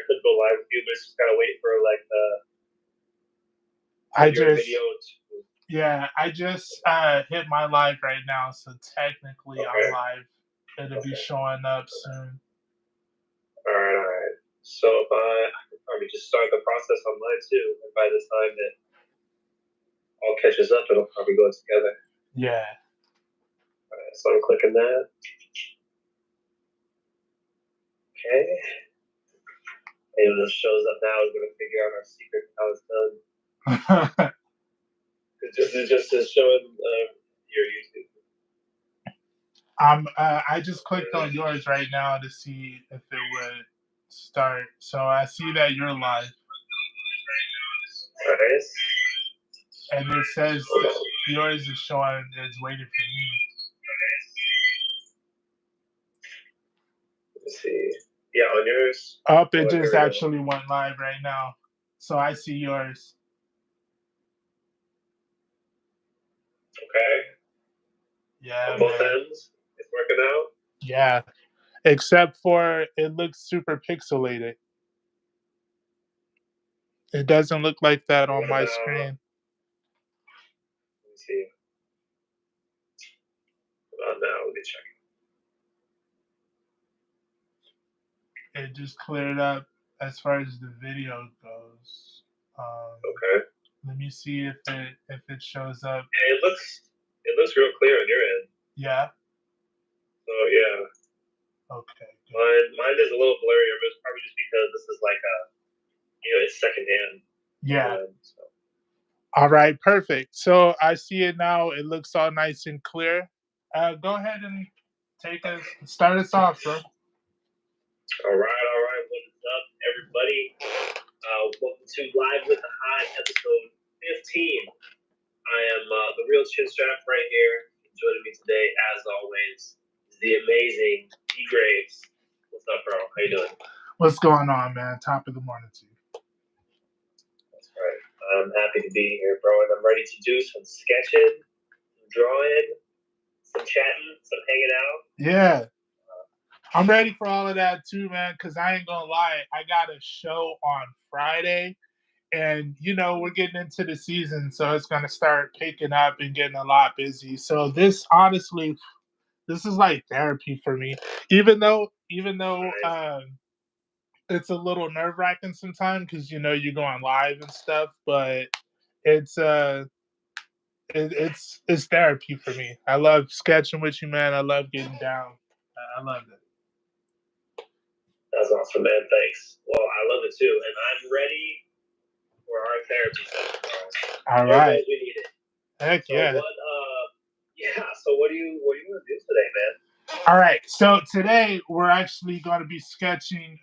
I could go live with you, but it's just gotta wait for like your video. I just hit my live right now, so technically I'm live. It'll be showing up soon. All right. So if I could probably just start the process online too, and by the time it all catches up, it'll probably go together. Yeah. All right, so I'm clicking that. Okay. And it just shows up now. We're gonna figure out our secret how it's done. It's just showing your YouTube. I just clicked on yours right now to see if it would start. So I see that you're live. Nice. And it says yours is showing it's waiting for me. Let's see. Yeah, on yours. It just actually went live right now. So I see yours. Okay. Yeah. On both ends, it's working out. Yeah. Except for it looks super pixelated. It doesn't look like that on my screen. Let me see. Now, let me check. It just cleared up as far as the video goes. Okay. Let me see if it shows up. Yeah, it looks real clear on your end. Yeah. So yeah. Okay. Mine is a little blurrier, but it's probably just because this is like it's secondhand. Yeah. All right, perfect. So I see it now. It looks all nice and clear. Go ahead and start us off, bro. All right. What is up, everybody? Welcome to Live with the Hyv, episode 15. I am the real Chinstrap right here. Joining me today, as always, is the amazing Dgraves. What's up, bro? How you doing? What's going on, man? Top of the morning to you. That's right. I'm happy to be here, bro, and I'm ready to do some sketching, some drawing, some chatting, some hanging out. Yeah. I'm ready for all of that too, man, because I ain't gonna lie. I got a show on Friday, and we're getting into the season, so it's gonna start picking up and getting a lot busy. So this is like therapy for me. Even though it's a little nerve-wracking sometimes because you're going live and stuff, but it's therapy for me. I love sketching with you, man. I love getting down. I love it. That's awesome, man. Thanks. Well, I love it too, and I'm ready for our therapy session. All right. We need it. Heck yeah. So what do you want to do today, man? All right. So today we're actually going to be sketching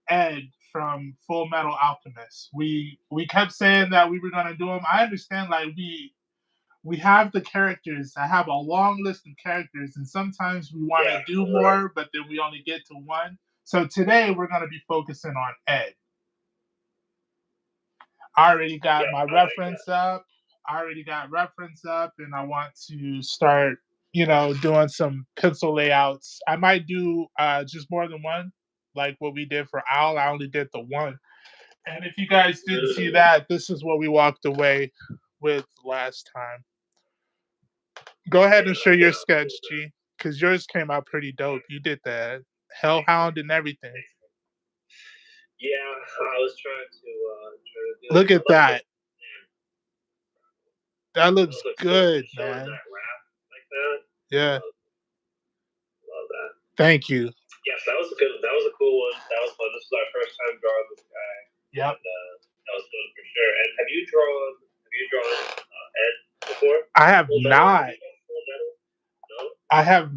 Ed from Full Metal Alchemist. We kept saying that we were going to do him. I understand, like we have the characters. I have a long list of characters, and sometimes we want to do more, but then we only get to one. So today we're going to be focusing on Ed. I already got my reference up. And I want to start, doing some pencil layouts. I might do just more than one, like what we did for Owl. I only did the one. And if you guys didn't see that, this is what we walked away with last time. Go ahead and share your sketch, G, because yours came out pretty dope. You did the Hellhound and everything. Yeah, I was trying to do Look at that. That looks good, man. That rap like that. Yeah. Love that. Thank you. Yes, that was good. That was a cool one. That was fun. This was our first time drawing this guy. Yep. And, that was fun for sure. And have you drawn Ed before? I have not. No? I have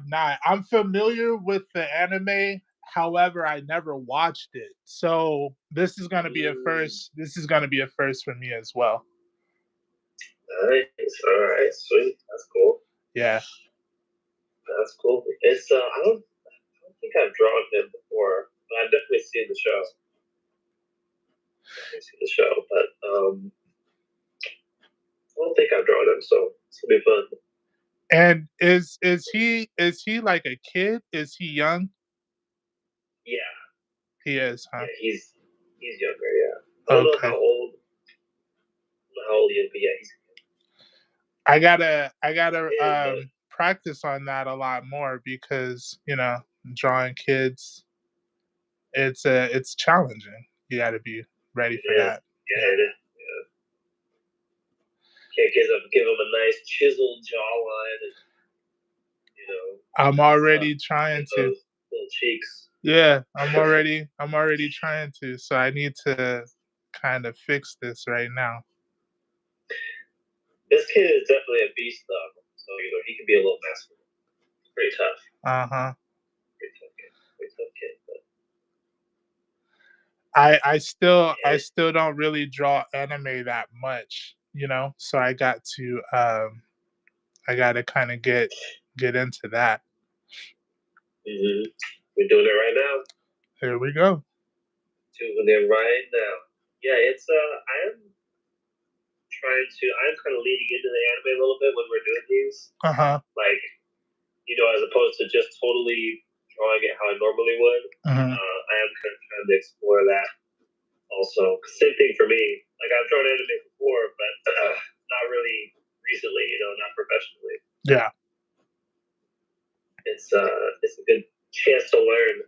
not. I'm familiar with the anime. However, I never watched it. So this is going to be a first. This is going to be a first for me as well. Nice. All right. Sweet. That's cool. Yeah. That's cool. It's I don't think I've drawn him before, but I've definitely seen the show. But I don't think I've drawn him, so it's gonna be fun. And is he like a kid? Is he young? Yeah. He is, huh? Yeah, he's younger. Yeah, I don't know how old he is, but yeah, he's. I gotta Yeah, practice on that a lot more because drawing kids, it's challenging. You got to be ready it for is. that. Yeah, Yeah. it is. Yeah. Can't give him a nice chiseled jawline, and I'm already trying to. those little cheeks. Yeah, I'm already trying to. So I need to kind of fix this right now. This kid is definitely a beast, though. So he can be a little masculine. Pretty tough. Uh-huh. Pretty tough kid. Pretty tough kid. But I still don't really draw anime that much, so I got to kind of get into that. we're doing it right now. Here we go. Doing it right now. Yeah, it's I'm kind of leading into the anime a little bit when we're doing these. Like, as opposed to just totally drawing it how I normally would. I am kind of trying to explore that also. Same thing for me. Like, I've drawn anime before, but not really recently. Not professionally. Yeah. It's a good chance to learn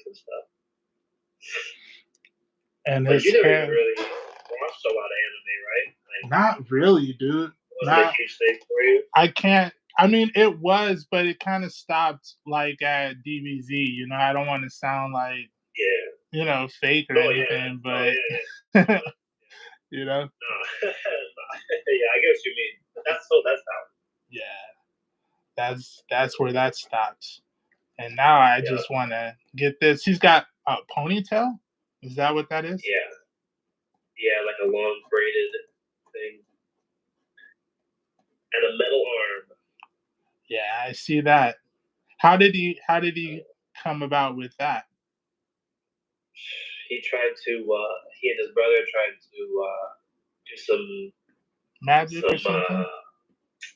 some stuff. And but you never even really watched a lot of anime, right? Like, not really, dude. Wasn't a huge thing for you? I can't. I mean, it was, but it kind of stopped like at DBZ. I don't want to sound like fake or anything, but No. Yeah, I get what you mean. But that's how. Yeah, that's where that stops. And now I just want to get this. He's got a ponytail. Is that what that is? Yeah, like a long braided thing, and a metal arm. Yeah, I see that. How did he come about with that? He tried to. He and his brother tried to do some magic or something.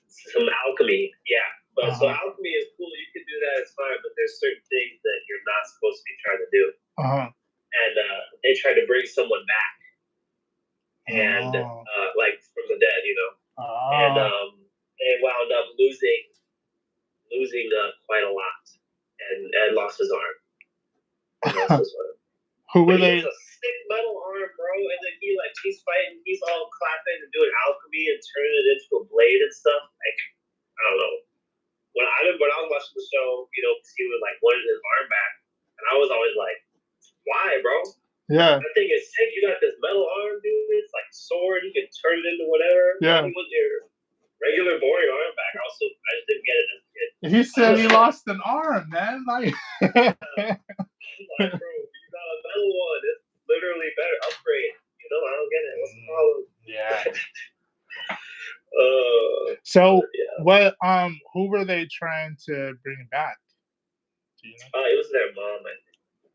Some alchemy. Yeah, but so alchemy is cool. You can do that. It's fine. But there's certain things that you're not supposed to be trying to do. And they tried to bring someone back, and like from the dead, and they wound up losing quite a lot, and lost his arm. Who were they? He has a sick metal arm, bro, and then he's fighting, he's all clapping and doing alchemy and turning it into a blade and stuff. Like, I don't know. When I was watching the show, because he was like wanted his arm back, and I was always like, why, bro? Yeah. That thing is sick. You got this metal arm, dude. It's like a sword. You can turn it into whatever. Yeah. You want your regular boring arm back. I just didn't get it as a kid. He said he lost an arm, man. Like, like, bro, you got a metal one. It's literally better. Upgrade. I don't get it. What's the problem? Yeah. So what? Who were they trying to bring back? Do you know? It was their mom, I think.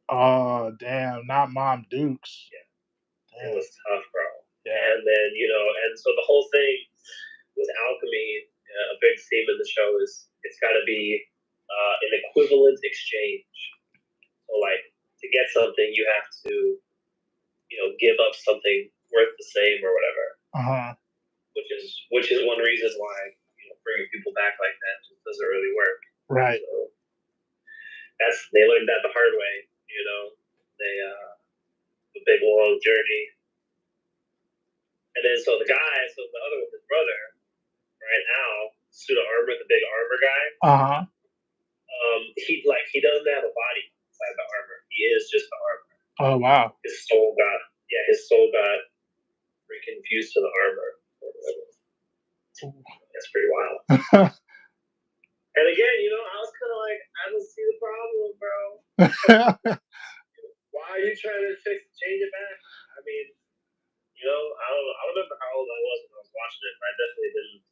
Oh damn! Not Mom Dukes. Yeah. Damn. It was tough, bro. Yeah. And then and so the whole thing with alchemy, a big theme in the show is it's got to be an equivalent exchange. So like to get something, you have to give up something worth the same or whatever. Which is one reason why bringing people back like that just doesn't really work. Right. So they learned that the hard way. They a big long journey, and then so the other one, his brother, right now, suit of armor, the big armor guy. He doesn't have a body inside the armor. He is just the armor. Oh wow. His soul got freaking fused to the armor. That's pretty wild. And again, I was kind of like, I don't see the problem, bro. Why are you trying to change it back? I mean, I don't remember how old I was when I was watching it, but I definitely didn't.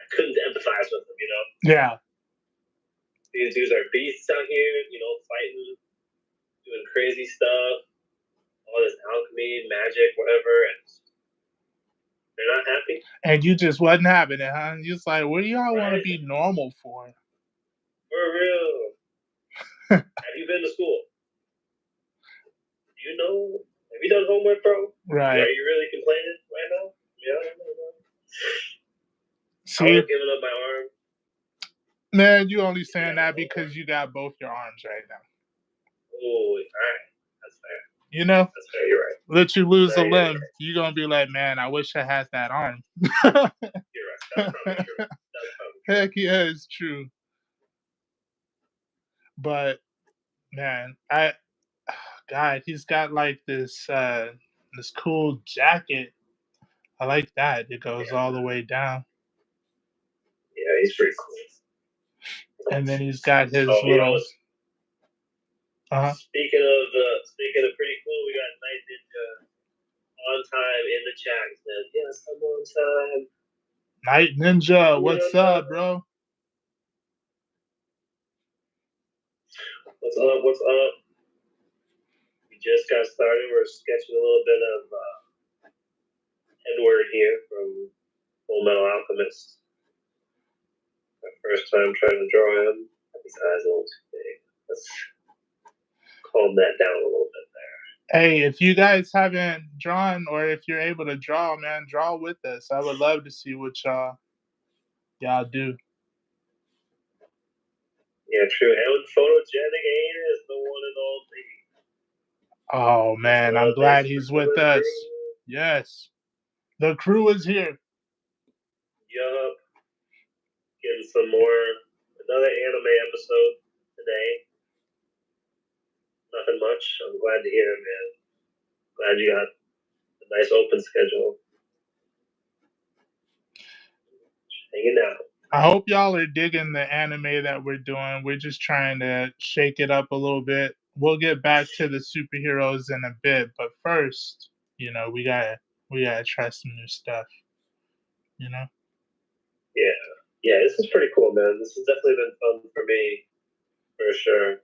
I couldn't empathize with them, Yeah. These dudes are beasts out here, fighting, doing crazy stuff, all this alchemy, magic, whatever, and they're not happy. And you just wasn't having it, huh? You're just like, what do y'all want to be normal for? For real. Have you been to school? you know, have you done homework, bro? Right. Are you really complaining right now? Yeah. See, I would have given up my arm. Man, you only saying that because you got both your arms right now. Oh, all right. That's fair. You know? That's fair. You're right. Let you lose a limb, Right. you're going to be like, man, I wish I had that arm. You're right. That's probably true. Heck yeah, it's true. But, man, God, he's got like this cool jacket. I like that. It goes all the way down. Yeah, he's pretty cool. And then he's got his little. Speaking of pretty cool, we got Night Ninja on time in the chat. He said, "Yes, I'm on time." Night Ninja, what's up, bro? What's up? What's up? We just got started. We're sketching a little bit of Edward here from Full Metal Alchemist. My first time trying to draw him. His eyes a little too big. Let's calm that down a little bit there. Hey, if you guys haven't drawn, or if you're able to draw, man, draw with us. I would love to see what y'all do. Yeah, true. And photogenic Aiden is the one and only. Oh man, I'm glad he's with us. Yes. The crew is here. Yup. Getting some more, another anime episode today. Nothing much. I'm glad to hear it, man. Glad you got a nice open schedule. Hanging out. I hope y'all are digging the anime that we're doing. We're just trying to shake it up a little bit. We'll get back to the superheroes in a bit, but first, we gotta try some new stuff. Yeah, this is pretty cool, man. This has definitely been fun for me, for sure.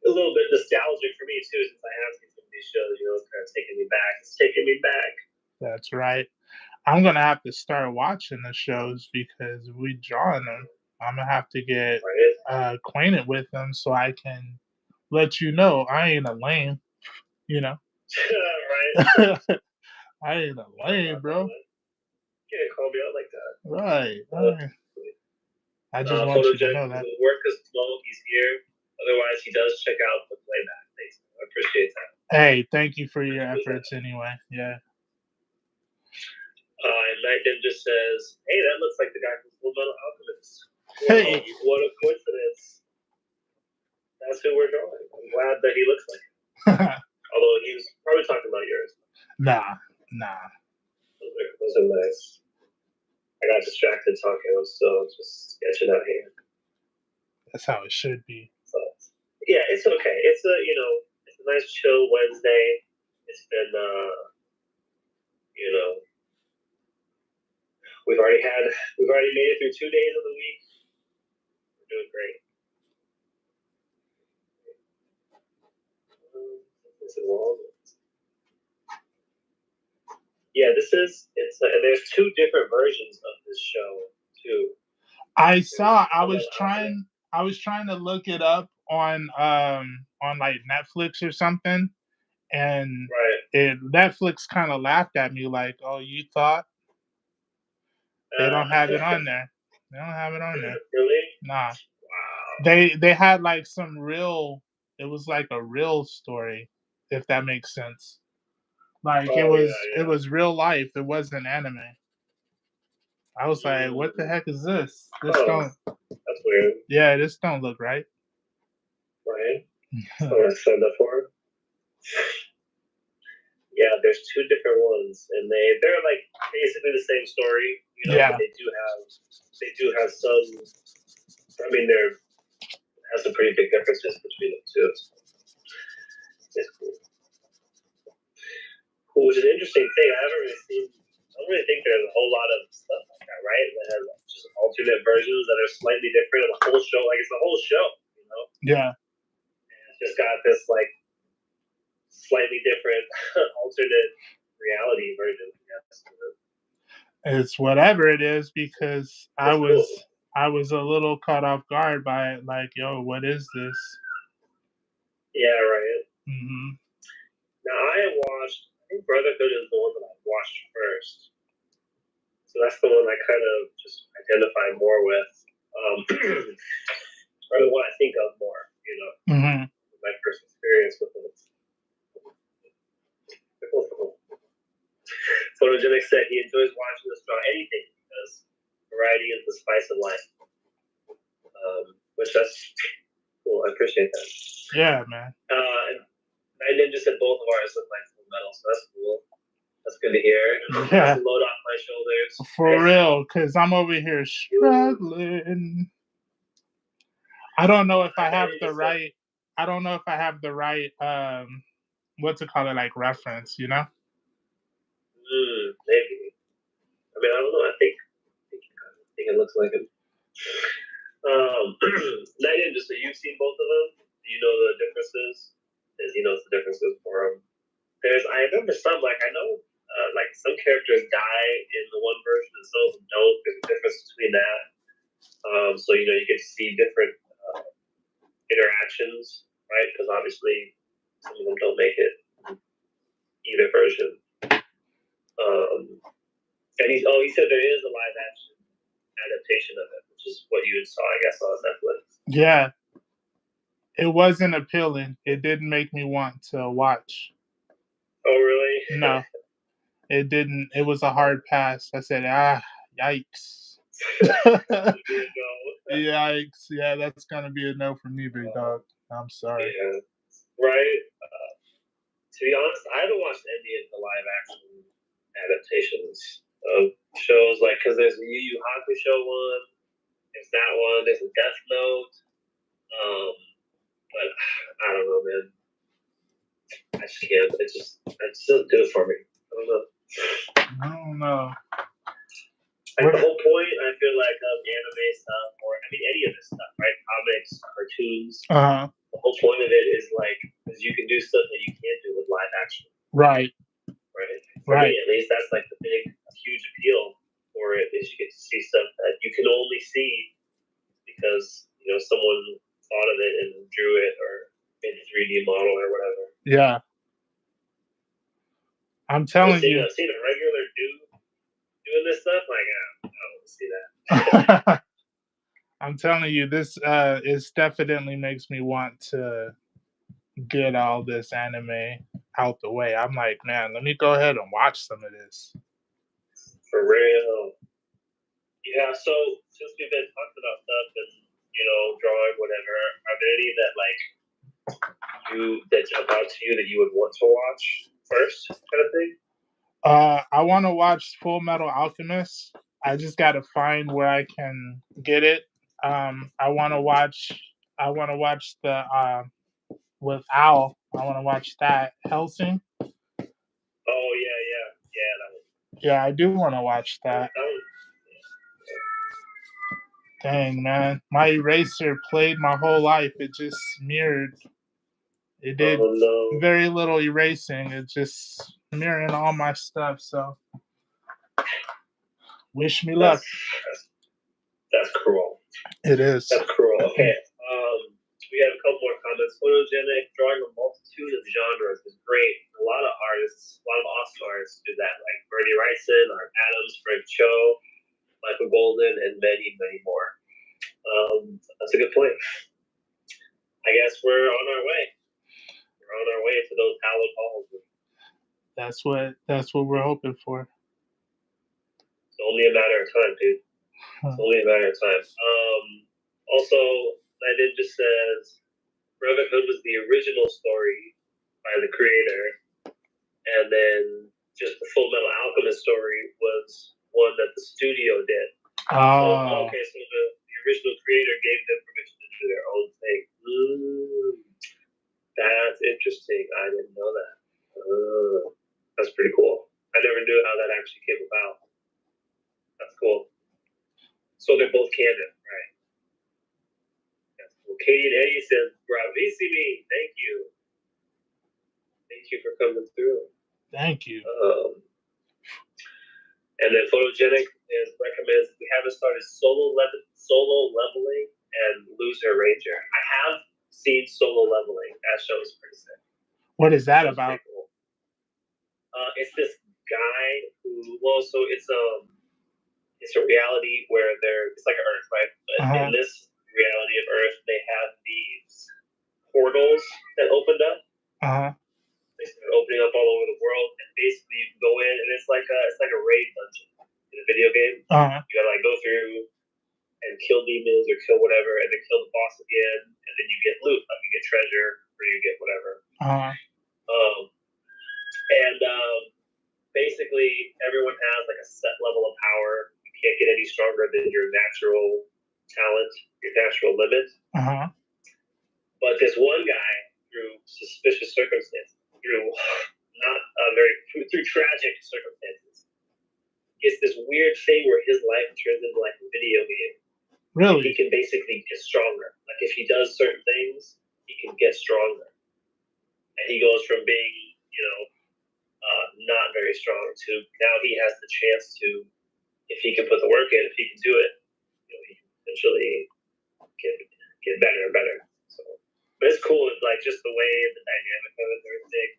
A little bit nostalgic for me too, since I have seen some of these shows. It's kind of taking me back. It's taking me back. That's right. I'm gonna have to start watching the shows because we drawing them. I'm gonna have to get acquainted with them so I can let you know I ain't a lame. Right. I ain't a lame, bro. You can't call me out like that. Right. I just want you to know that. Work is slow. He's here. Otherwise, he does check out the playback. Thanks. I appreciate that. Hey, thank you for your efforts anyway. Yeah. And Night Ninja says, "Hey, that looks like the guy from Full Metal Alchemist." Hey, what a coincidence! That's who we're drawing. I'm glad that he looks like him. Although he was probably talking about yours. Nah. Those are nice. I got distracted talking. I was still just sketching out here. That's how it should be. So, yeah, it's okay. It's a nice chill Wednesday. It's been we've already made it through 2 days of the week. We're doing great. This is long. Yeah, and there's two different versions of this show too. I was trying to look it up on like Netflix or something, and Netflix kind of laughed at me like, "Oh, you thought they don't have it on there? They don't have it on there." Really? Nah. Wow. They had like some real. It was like a real story, if that makes sense. Like it was real life. It wasn't anime. I was like, "What the heck is this? This don't." That's weird. Yeah, this don't look right. Right. So I signed up for it. Yeah, there's two different ones, and they're like basically the same story. Yeah. They do have some. I mean, there has some pretty big differences between them too. It's cool. Which is an interesting thing. I don't really think there's a whole lot of stuff like that, right? That has just alternate versions that are slightly different of the whole show. Like it's a whole show, Yeah. And it's just got this like slightly different alternate reality version. I guess. It's whatever it is because I was a little caught off guard by it. Like, yo, what is this? Yeah, right. Mm-hmm. Now I think Brotherhood is the one that I watched first. So that's the one I kind of just identify more with. Or the one I think of more, Mm-hmm. my first experience with it. Photogenic said he enjoys watching us draw anything because variety is the spice of life. Which that's cool. I appreciate that. Yeah, man. And Night Ninja said both of ours look like Full Metal, so that's cool. That's good to hear. Yeah. That's a load off my shoulders. For real, because I'm over here struggling. I don't know if I have the right. I don't know if I have the right. What's it called? Like reference, you know? Maybe. I mean, I don't know. I think it looks like him. Night Ninja, so you've seen both of them? Do you know the differences? Because he knows the differences for them. I remember some, like, I know, like, some characters die in the one version and some of them don't. There's a difference between that. So, you get to see different interactions, right? Because obviously some of them don't make it either version. And he said there is a live action adaptation of it, which is what you saw, I guess, on Netflix. Yeah. It wasn't appealing. It didn't make me want to watch. Oh, really? No. It didn't. It was a hard pass. I said, yikes. Yikes. Yeah, that's going to be a no for me, big dog. I'm sorry. Yeah. Right? To be honest, I haven't watched any of the live action adaptations of shows, like, because there's a Yu Yu Hakusho one, there's that one, there's a Death Note, but I don't know, man. I just can't. It just doesn't do it for me. I don't know. Like, the whole point, I feel like, of anime stuff, or I mean, any of this stuff, right? Comics, cartoons. The whole point of it is like, because you can do stuff that you can't do with live action. Right. Right. For me, at least, that's like the huge appeal for it is you get to see stuff that you can only see because someone thought of it and drew it or made a 3D model or whatever. Yeah. I'm telling you. Seeing a regular dude doing this stuff, like, I don't want to see that. I'm telling you, this is definitely makes me want to get all this anime out the way. I'm like, man, let me go ahead and watch some of this. For real. Yeah, so since we've been talking about stuff and drawing, whatever, are there any that that jump out to you that you would want to watch first, kind of thing? I want to watch Full Metal Alchemist. I just got to find where I can get it. I want to watch the with Al. I want to watch that Helsing. Oh yeah, that one. Yeah, I do want to watch that. Dang, man, my eraser played my whole life. It just smeared. It did very little erasing. It just smearing all my stuff. So, wish me luck. That's cruel. It is. That's cruel. Okay. We have a couple more comments. Photogenic, drawing a multitude of genres is great. A lot of artists, a lot of awesome artists do that, like Bernie Wrightson, Art Adams, Frank Cho, Michael Golden, and many, many more. That's a good point. I guess we're on our way. We're on our way to those hallowed halls. That's what we're hoping for. It's only a matter of time, dude. It's only a matter of time. Also, Night just says Brotherhood was the original story by the creator, and then just the Full Metal Alchemist story was one that the studio did. Oh. Okay, so the original creator gave them permission to do their own thing. That's interesting. I didn't know that. That's pretty cool. I never knew how that actually came about. That's cool. So they're both canon, right? That's cool. Katie and Eddie says, "Bravissimi, thank you. Thank you for coming through." Thank you. And then Photogenic recommends we haven't started solo leveling and Loser Ranger. I have seen Solo Leveling. That show is pretty sick. What is that about? Cool. It's this guy who, well, so it's a reality where it's like Earth, right? But in this reality of Earth, they have these portals that opened up. They start opening up all over the world, and basically you can go in, and it's like a raid dungeon in a video game. You gotta like go through and kill demons or kill whatever, and then kill the boss again, and then you get loot, like you get treasure or you get whatever. Basically everyone has like a set level of power. You can't get any stronger than your natural talent, your natural limit. But this one guy, through suspicious circumstances, through tragic circumstances, gets this weird thing where his life turns into like a video game. Really? He can basically get stronger. Like if he does certain things, he can get stronger. And he goes from being, not very strong to now he has the chance to, if he can put the work in, if he can do it, he can eventually get better and better. So, but it's cool. It's like just the way the dynamic of it and everything.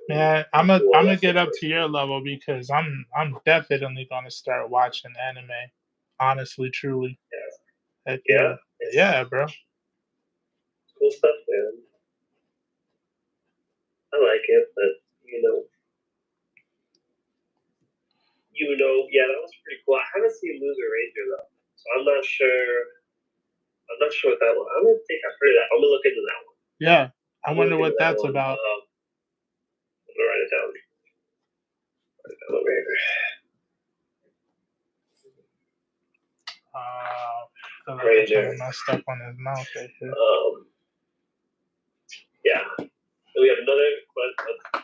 Man, I'm gonna get up to your level because I'm definitely gonna start watching anime. Honestly, truly. Yeah. Yeah, bro. Cool stuff, man. I like it, but yeah, that was pretty cool. I haven't seen Loser Ranger though, so I'm not sure what that one. I don't think I've heard of that. I'm gonna look into that one. Yeah, I wonder what that's about. I'm gonna write it down. Over here. Ranger. Messed up on his mouth right here. Yeah. We have another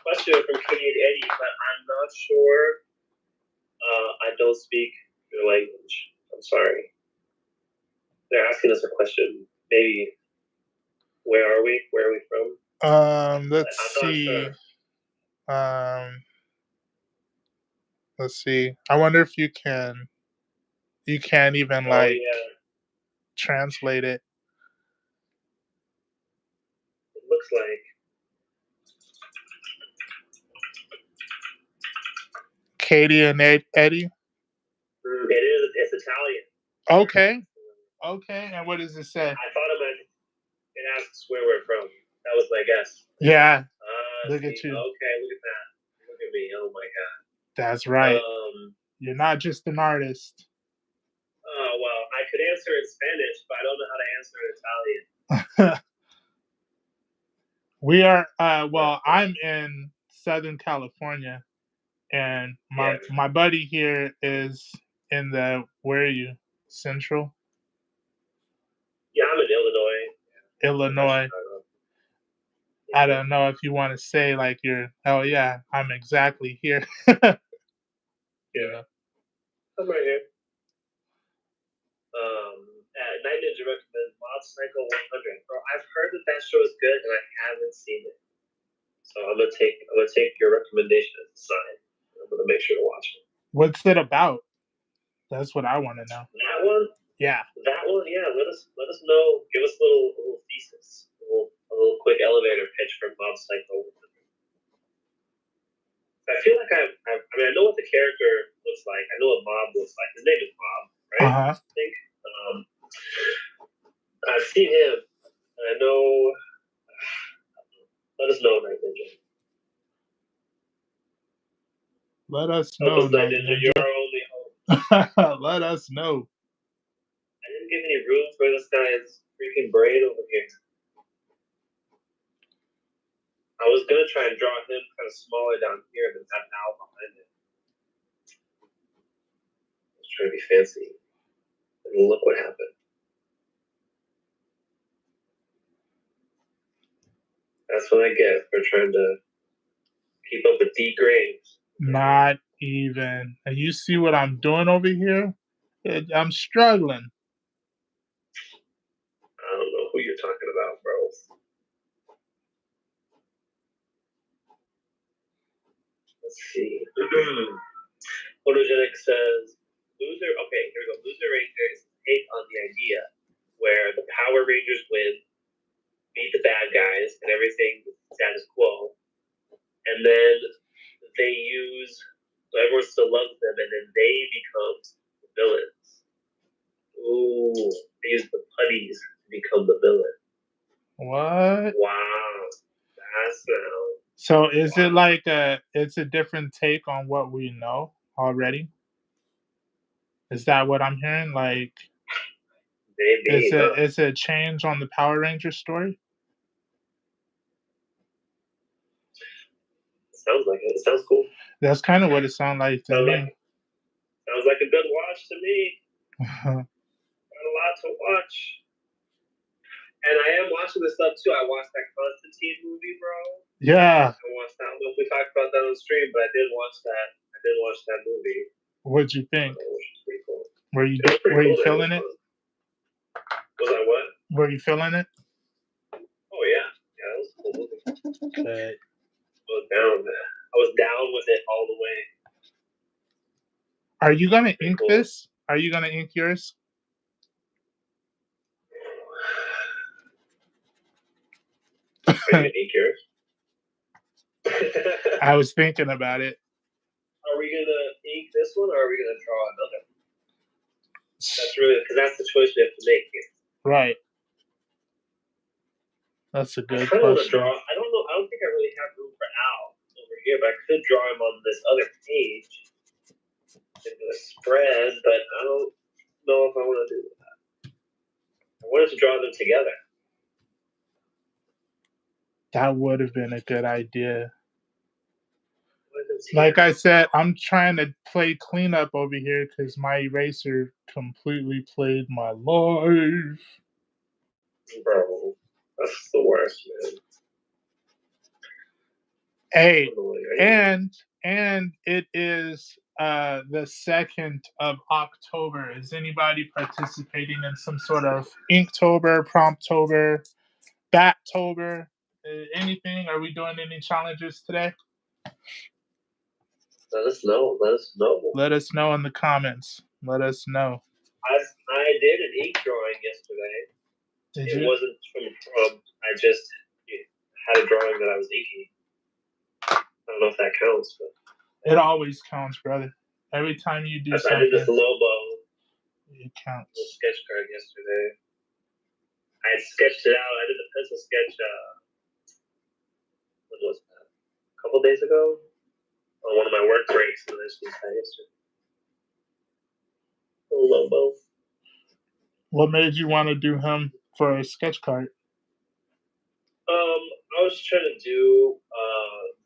question from Kenny and Eddie, but I'm not sure. I don't speak your language. I'm sorry. They're asking us a question. Maybe. Where are we? Where are we from? Let's see. Sure. Let's see. I wonder if you can. You can't even translate it. It looks like. Katie and Eddie? It is. It's Italian. Okay. And what does it say? I thought it asks where we're from. That was my guess. Yeah. Look at you. Okay, look at that. Look at me. Oh my god. That's right. You're not just an artist. Well, I could answer in Spanish, but I don't know how to answer in Italian. We are. Well, I'm in Southern California, and my buddy here is in the. Where are you? Central. Yeah, I'm in Illinois. I don't know if you want to say like you're. Oh yeah, I'm exactly here. Yeah. I'm right here. Night Ninja recommends Mob Psycho 100. Bro, I've heard that show is good, and I haven't seen it. So I'm gonna take your recommendation as a sign. I'm gonna make sure to watch it. What's it about? That's what I want to know. That one? Yeah. That one? Yeah. Let us know. Give us a little thesis, a little quick elevator pitch for Mob Psycho 100. I feel like I mean I know what the character looks like. I know what Mob looks like. His name is Mob, right? I think. I've seen him. And I know. Let us know, Night Ninja. Let us know, Night Ninja. You're our only hope. Let us know. I didn't give any room for this guy's freaking brain over here. I was gonna try and draw him kind of smaller down here than have Al behind him. I was trying to be fancy. And look what happened. That's what I get for trying to keep up with Dgraves. Not even. And you see what I'm doing over here? I'm struggling. I don't know who you're talking about, bro. Let's see. Photogenic says, Loser. Okay, here we go. Loser Ranger is a take on the idea everything status quo, and then they use so everyone still loves them, and then they become the villains. Ooh, they use the putties to become the villain. What? Wow, that's So is it like it's a different take on what we know already? Is that what I'm hearing? Like, maybe. is it a change on the Power Ranger story? Sounds like it. It sounds cool. That's kind of what it sounds like to me. Sounds like a good watch to me. Got a lot to watch. And I am watching this stuff too. I watched that Constantine movie, bro. Yeah. I watched that. I don't know if we talked about that on stream, but I did watch that. I did watch that movie. What'd you think? Which was pretty cool. Were you feeling it? Was I what? Were you feeling it? Oh yeah. Yeah, that was a cool movie. Okay. I was down with it all the way. Are you gonna ink this? Are you gonna ink yours? Are you gonna ink yours? I was thinking about it. Are we gonna ink this one, or are we gonna draw another? That's really because that's the choice we have to make here. Right. That's a good question. question. I don't know. I don't think I really have room for Al over here, but I could draw him on this other page in the spread. But I don't know if I want to do that. I wanted to draw them together. That would have been a good idea. Like I said, I'm trying to play cleanup over here because my eraser completely played my life. Bro, that's the worst, man. Hey, and it is the 2nd of October. Is anybody participating in some sort of Inktober, Promptober, Battober, anything? Are we doing any challenges today? Let us know. Let us know. Let us know in the comments. Let us know. I did an ink drawing yesterday. It wasn't from a prompt. I just had a drawing that I was inking. I don't know if that counts, but it always counts, brother. Every time you do something, I did this Lobo. It counts. Little sketch card yesterday. I sketched it out. I did the pencil sketch. What was that? A couple days ago on one of my work breaks, and this was that yesterday. Little Lobo. What made you want to do him for a sketch card? I was trying to do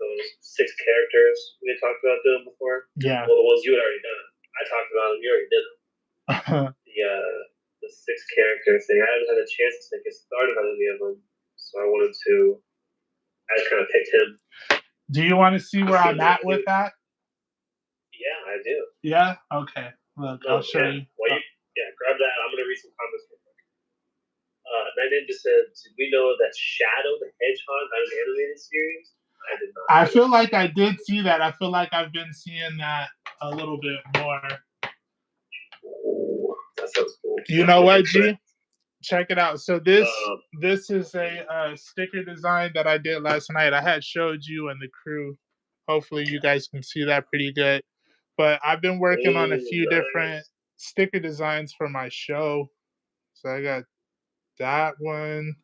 those 6 characters we talked about doing before. Yeah. Well, the ones you had already done. I talked about them. You already did them. The 6 character thing. I haven't had a chance to get started on any of them, so I wanted to. I just kind of picked him. Do you want to see where I'm at with that? Yeah, I do. Yeah. Okay. Look, I'll show you. Well, grab that. I'm gonna read some comments real quick. Night just said, "Did we know that Shadow the Hedgehog got an animated series?" I did not. I feel like I did see that. I feel like I've been seeing that a little bit more. Ooh, that sounds cool. You know what, G? Check it out. So this is a sticker design that I did last night. I had showed you and the crew. Hopefully you guys can see that pretty good. But I've been working on a few different sticker designs for my show. So I got that one.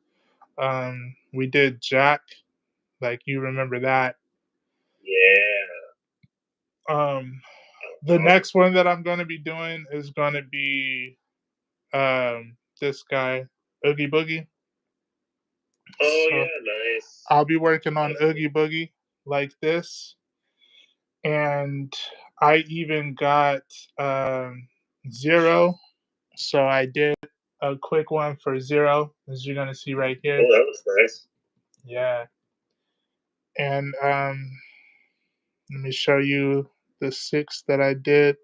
We did Jack, like you remember that. Yeah. The next one that I'm going to be doing is going to be this guy, Oogie Boogie. Oh, so yeah, nice. I'll be working on Oogie Boogie like this. And I even got Zero. So I did a quick one for Zero, as you're going to see right here. Oh, that was nice. Yeah. And let me show you the 6 that I did.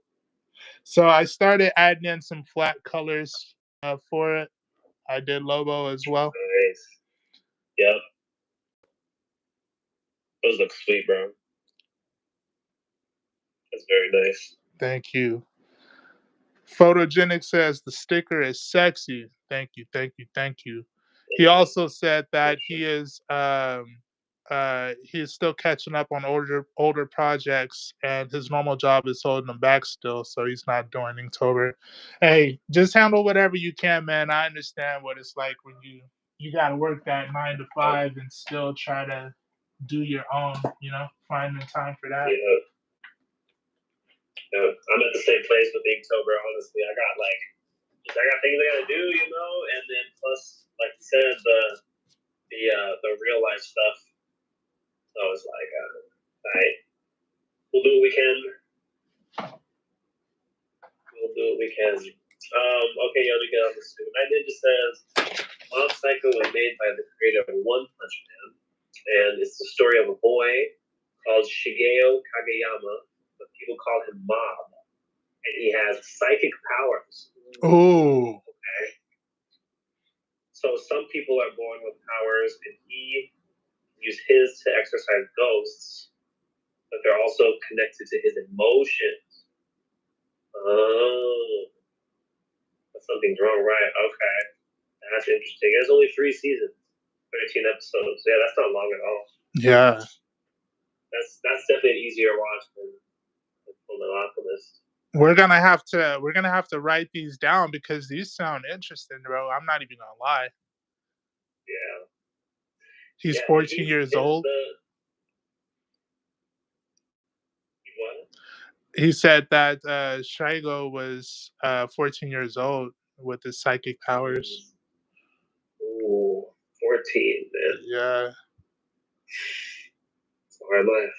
So I started adding in some flat colors for it. I did Lobo as well. Nice. Yep. Those look sweet, bro. That's very nice. Thank you. Photogenic says the sticker is sexy. Thank you, thank you, thank you. He also said that he is still catching up on older projects, and his normal job is holding him back still, so he's not doing Inktober. Hey, just handle whatever you can, man. I understand what it's like when you got to work that 9 to 5 and still try to do your own. Finding time for that. Yeah. I'm at the same place with Inktober. Honestly, I got things I gotta do, and then plus, like you said, the real life stuff. So it's like, all right, we'll do what we can. Okay, let me get on this. My Ninja says, Mob Psycho was made by the creator of One Punch Man, and it's the story of a boy called Shigeo Kageyama, but people call him Mob, and he has psychic powers. Oh. Okay. So some people are born with powers, and he used his to exorcise ghosts, but they're also connected to his emotions. Oh. Something's wrong, right? Okay. That's interesting. There's only 3 seasons, 13 episodes. Yeah, that's not long at all. Yeah. That's definitely an easier watch than Fullmetal Alchemist. We're gonna have to write these down because these sound interesting, bro. I'm not even gonna lie. Yeah. He's 14 years old. What? He said that Shigo was 14 years old with his psychic powers. Ooh, 14, man. Yeah. It's a hard life.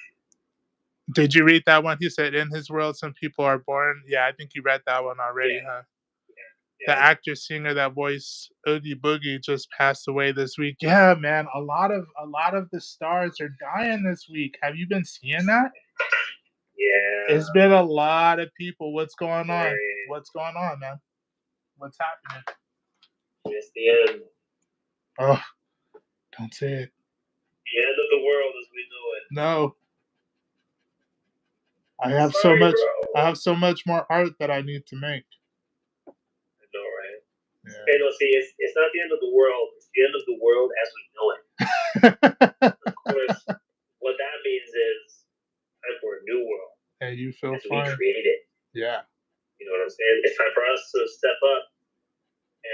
Did you read that one? He said, in his world, some people are born. Yeah, I think you read that one already, huh? Yeah. The actor singer that voiced Oogie Boogie just passed away this week. Yeah, man, a lot of the stars are dying this week. Have you been seeing that? Yeah. It's been a lot of people. What's going on? What's going on, man? What's happening? It's the end. Oh, don't say it. The end of the world as we know it. No. I have so much more art that I need to make. I know, right? Yeah. Hey, no, see, it's not the end of the world. It's the end of the world as we know it. Of course, what that means is time for a new world. And you feel as fine. We create it. Yeah. You know what I'm saying? It's time for us to step up,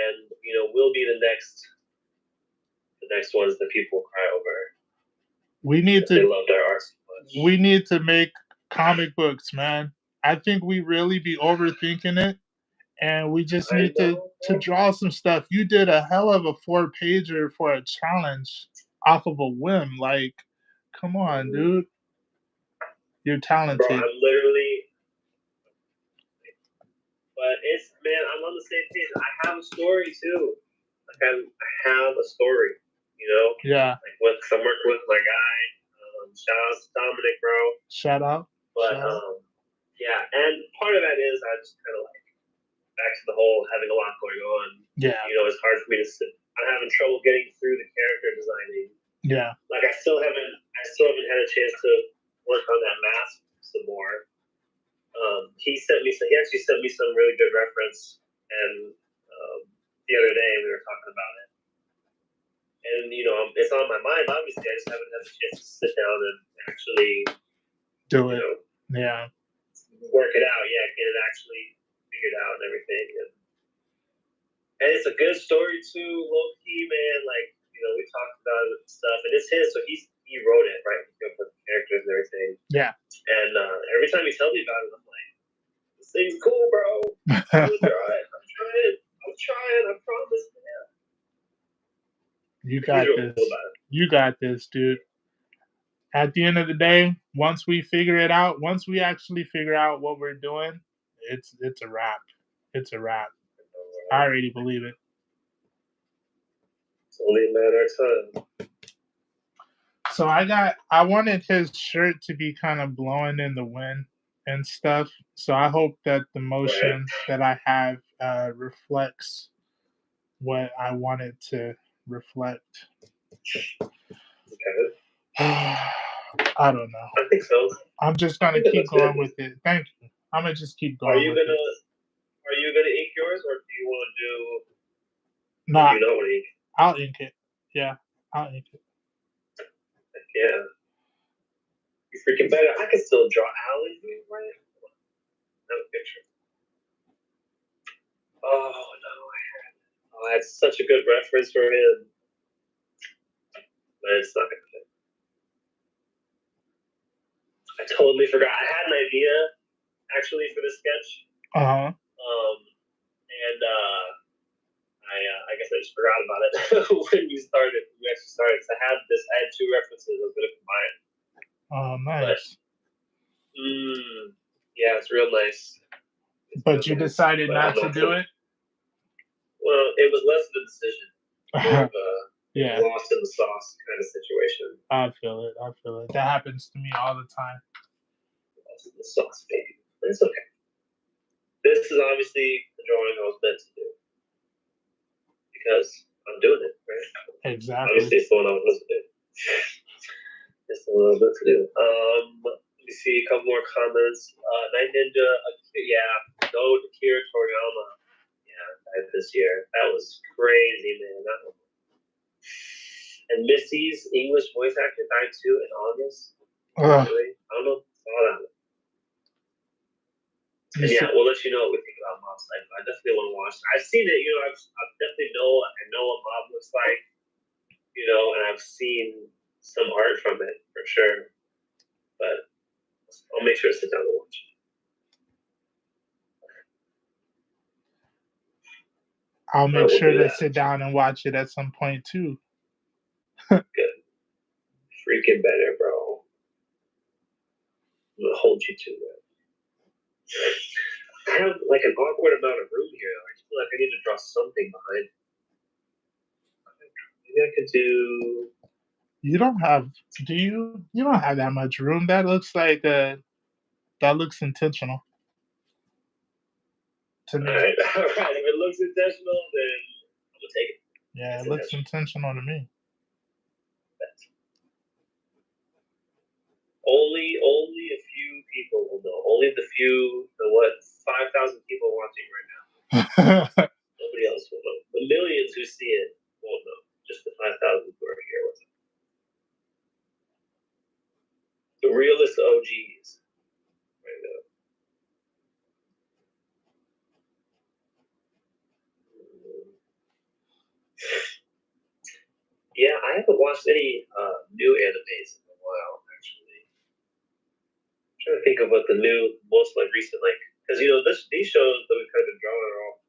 and we'll be the next ones that people cry over. They loved our art so much. We need to make comic books, man. I think we really be overthinking it, and we just need to draw some stuff. You did a hell of a 4-pager for a challenge off of a whim. Like, come on, dude. You're talented. Bro, I'm literally. But I'm on the same page. I have a story too. Like I have a story, Yeah. Like I'm working with my guy. Shout out to Dominic, bro. Shout out. But yeah, and part of that is I just kind of like back to the whole having a lot going on. Yeah. It's hard for me to sit. I'm having trouble getting through the character designing. Yeah. Like I still haven't had a chance to work on that mask some more. He actually sent me some really good reference, and the other day we were talking about it, and it's on my mind. Obviously, I just haven't had the chance to sit down and actually do it. Yeah, work it out. Yeah, get it actually figured out and everything, and it's a good story too, low key, man. Like we talked about it and stuff, and it's his, so he wrote it, right? He put the characters and everything. Yeah, and every time he tells me about it, I'm like, this thing's cool, bro. I'm trying. I promise, man. You got this. You got this, dude. At the end of the day, once we actually figure out what we're doing, it's a wrap. It's a wrap. I already believe it. It's only a matter of time. So I wanted his shirt to be kind of blowing in the wind and stuff. So I hope that the motion that I have reflects what I wanted to reflect. Okay. I don't know. I think so. I'm just gonna keep going with it. Thank you. I'm gonna just keep going. Are you gonna ink yours, or do you want to do? No, you don't want to ink? I'll ink it. Yeah, I'll ink it. Yeah. You freaking better. I can still draw Allie, right? Another picture. Oh, no. I had such a good reference for him. But it's not going to fit. I totally forgot. I had an idea, actually, for this sketch. Uh-huh. I guess I just forgot about it when you started. You actually started. Because I had two references I was going to combine. Oh, nice. But, yeah, it's real nice. But you decided not to do it? Well, it was less of a decision. More of a lost in the sauce kind of situation. I feel it. That happens to me all the time. Lost in the sauce, baby. But it's okay. This is obviously the drawing I was meant to do. Because I'm doing it, right? Exactly. Obviously, it's the one I was supposed to do. Just a little bit to do. Let me see a couple more comments. Night Ninja, no Akira Toriyama. Yeah, died this year. That was crazy, man. That one. And Missy's English voice actor died too in August. Really? I don't know if I saw that one. And yeah, we'll let you know what we think about Mob's Life. I definitely want to watch it. I've seen it, I definitely know what Mob looks like, and I've seen some art from it for sure. But I'll make sure to sit down and watch it. I'll make sure to sit down and watch it at some point too. Good. Freaking better, bro. I'm gonna hold you to it. I have like an awkward amount of room here. I just feel like I need to draw something behind. Maybe I could do. You don't have. Do you? You don't have that much room. That looks like that looks intentional. To me. All right. If it looks intentional, then I'm gonna take it. Yeah, it looks intentional to me. Only a few people will know. Only the 5,000 people watching right now. Nobody else will know. The millions who see it won't know. Just the 5,000 who are here with it. The realest OGs right now. Yeah, I haven't watched any new animes in a while, actually. I'm trying to think of what the most recent, because these shows that we've kind of been drawing are all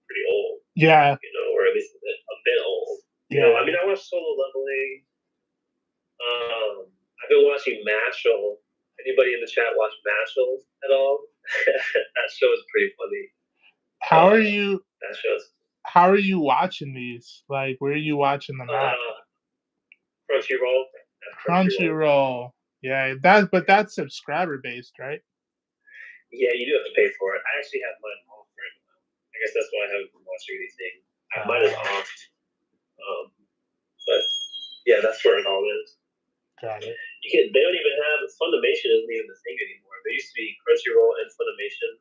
pretty old. Yeah. Or at least a bit old. Yeah. I watched Solo Leveling. I've been watching Mashal. Anybody in the chat watch Mashal at all? That show is pretty funny. How are you? That show's. How are you watching these? Like, where are you watching them at? Crunchyroll. Crunchyroll. Yeah, that's subscriber based, right? Yeah, you do have to pay for it. I actually have mine off right now. I guess that's why I haven't been watching anything. Mine is off. But yeah, that's where it all is. Got it. They don't even have Funimation isn't even the thing anymore. There used to be Crunchyroll and Funimation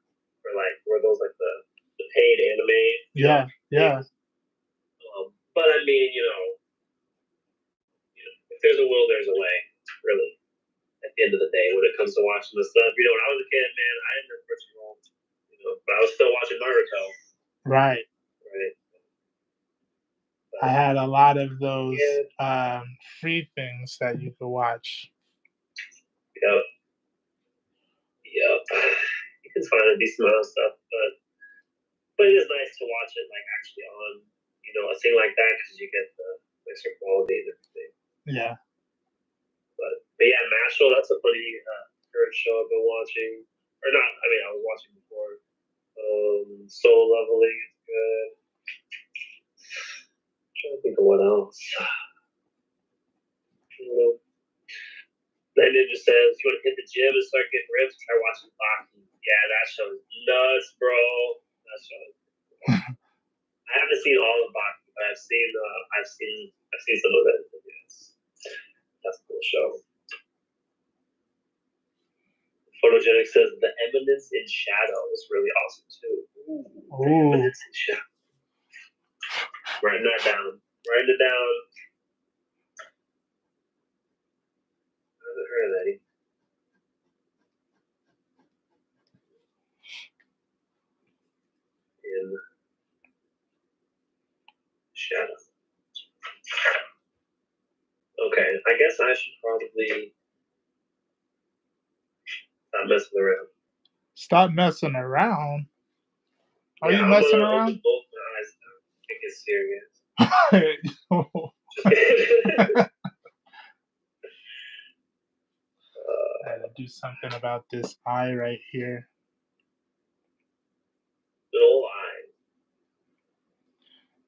were those the paid anime. Yeah. But I mean, if there's a will, there's a way. Really, at the end of the day, when it comes to watching this stuff, when I was a kid, man, I didn't have Crunchyroll, but I was still watching Naruto. Right. I had a lot of those free things that you could watch. Yep. You can find a decent amount of stuff, but it is nice to watch it actually on a thing like that because you get the nicer quality and everything. Yeah. But yeah, Mashal, that's a funny current show I've been watching. Or not, I was watching before. Soul Leveling is good. I'm trying to think of what else. Then it just says, you want to hit the gym and start getting ripped, try watching Baki. Yeah, that show is nuts, bro. That show is I haven't seen all of Baki, but I've seen some of it. Yes. That's a cool show. Photogenic says the Eminence in Shadow is really awesome too. Ooh. The Eminence in Shadow. Writing that down. Write it down. I haven't heard of that. In shadow. Okay, I guess I should probably stop messing around. Stop messing around. Are you I'm messing gonna around? open both my eyes now. I think it's serious. I had to do something about this eye right here. Little eye.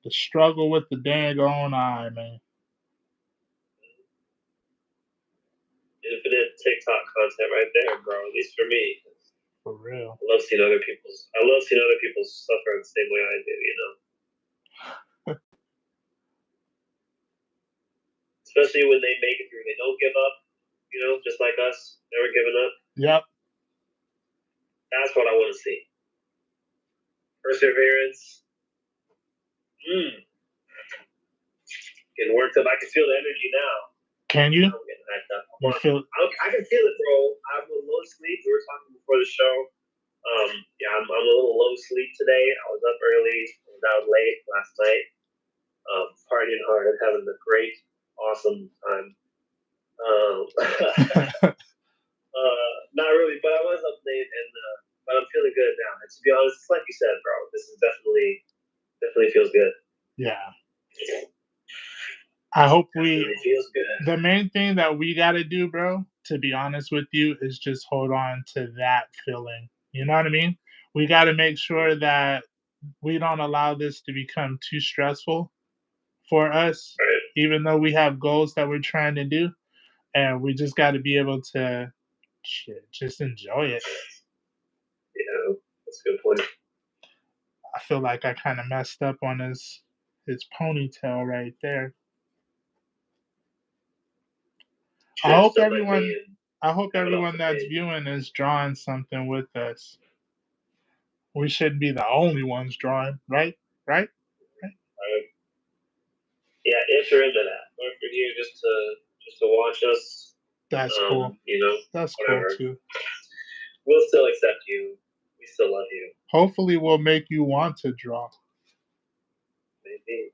The struggle with the dang on eye, man. Infinite TikTok content right there, bro. At least for me. For real. I love seeing other people suffer the same way I do, you know. Especially when they make it through. They don't give up, you know, just like us, never giving up. Yep. That's what I want to see. Perseverance. Getting worked up. I can feel the energy now. Can you? I'm getting hyped up. I can feel it, bro. I'm a low sleep. We were talking before the show. I'm a little low sleep today. I was up early. I was out late last night. Partying hard, having a great, awesome time. Not really, but I was up late, but I'm feeling good now. And to be honest, it's like you said, bro. This is definitely feels good. Yeah. I hope Definitely feels good. The main thing that we got to do, bro, to be honest with you, is just hold on to that feeling. You know what I mean? We got to make sure that we don't allow this to become too stressful for us, right. Even though we have goals that we're trying to do. And we just got to be able to just enjoy it. Yeah, that's a good point. I feel like I kind of messed up on his ponytail right there. I hope everyone that's viewing is drawing something with us. We shouldn't be the only ones drawing, right? Right? Yeah, if you're into that, or if you're here just to watch us, that's cool. You know, that's whatever. Cool too. We'll still accept you. We still love you. Hopefully, we'll make you want to draw. Maybe.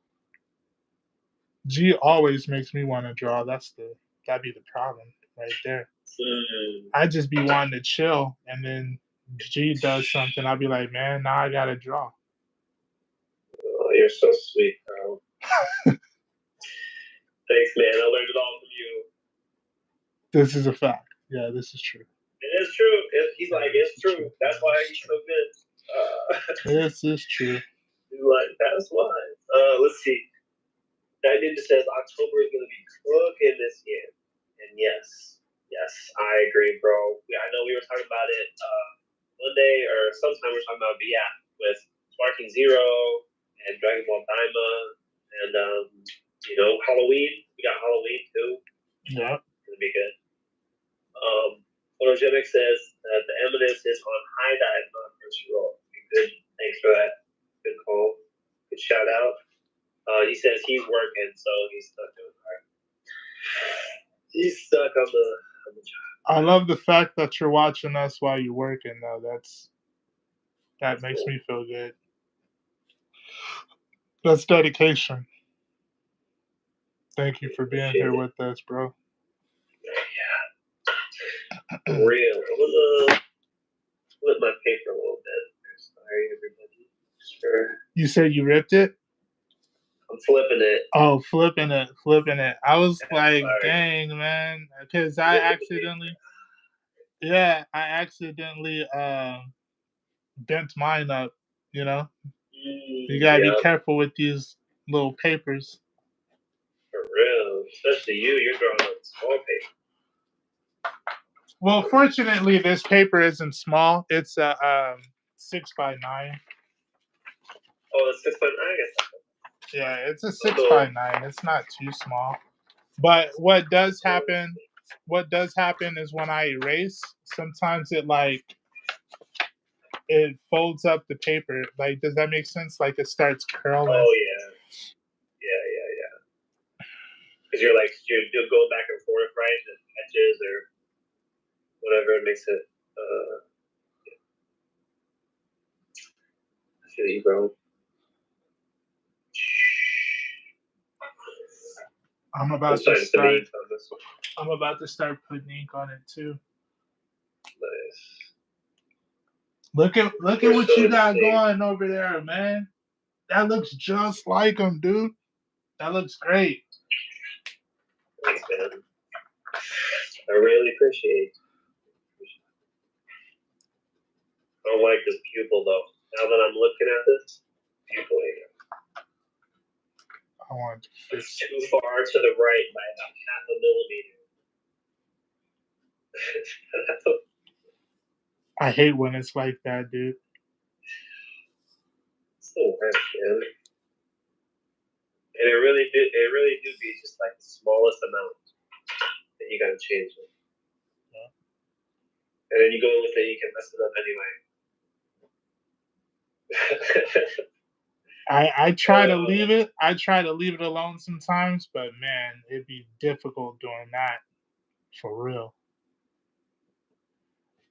G always makes me want to draw. That'd be the problem right there. I just be wanting to chill, and then G does something. I'll be like, man, now I gotta draw. Oh, you're so sweet, Carl. Thanks, man. I learned it all from you. This is a fact. Yeah, this is true. It is true. He's like, it's true. That's why he's so good. This is true. He's like, that's why. Let's see. That Ninja says October is going to be cooking this year. And yes, I agree, bro. I know we were talking about it Monday or sometime we were talking about with Sparking Zero and Dragon Ball Daima and Halloween. We got Halloween too. Yeah. It's gonna be good. Photogenic says that the Eminence is on high dive, not Crunchyroll. Good. Thanks for that. Good call. Good shout out. He says he's working, so he's stuck doing hard. He's stuck on the job. I love the fact that you're watching us while you're working, though. That makes me feel good. That's dedication. Thank you for being here with us, bro. Yeah. For real. I'm gonna flip my paper a little bit. Sorry, everybody. You said you ripped it? I'm flipping it. Oh, flipping it. I was like, dang, man. Because I accidentally bent mine up, you know? You gotta be careful with these little papers. For real. Especially you're drawing on small paper. Well, fortunately, this paper isn't small. It's a 6x9. Oh, it's 6x9? Yeah, it's a 6x9. It's not too small. But what does happen is when I erase, sometimes it folds up the paper. Like, does that make sense? Like, it starts curling. Oh, yeah. Yeah. because you're going back and forth, right? The catches or whatever makes it. I feel you, bro. I'm about to start putting ink on it too. Nice. Look at what you got going over there, man. That looks just like him, dude. That looks great. Thanks, man. I really appreciate it. I don't like this pupil though. Now that I'm looking at this, pupil here. It's too far to the right by about half a millimeter. I hate when it's like that, dude. It's the worst, man. And it really do be just like the smallest amount that you gotta change it. Yeah. And then you go with it, you can mess it up anyway. I try to leave it. I try to leave it alone sometimes, but man, it'd be difficult doing that for real.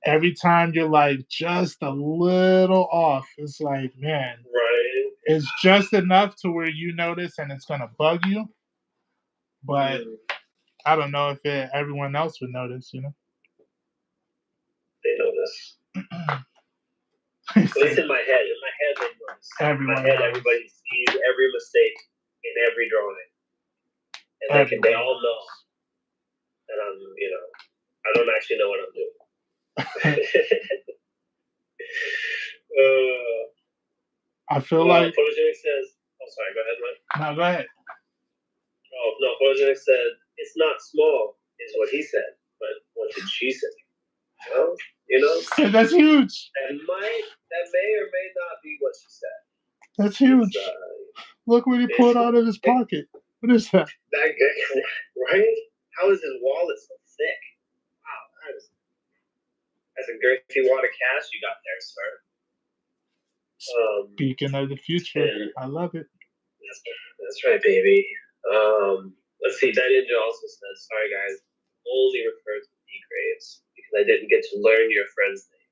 Every time you're like just a little off, it's like, man, right? It's just enough to where you notice and it's gonna bug you, but I don't know if everyone else would notice. You know, they notice. At least in my head, they notice. Everybody sees every mistake in every drawing, and they all know that I don't actually know what I'm doing. I feel like Photogenic says, "Oh, sorry. Go ahead, Mike." No, go ahead. Oh no, Photogenic said it's not small, is what he said, but what did she say? Well, that's huge. That may or may not be what she said. That's huge. Look what he pulled out of his pocket. What is that? Right? How is his wallet so thick? Wow, that's a girthy wad of cash you got there, sir. Speaking of the future, I love it. That's right, baby. Let's see. That Ninja also says, "Sorry, guys, only refer to Dgraves because I didn't get to learn your friend's name.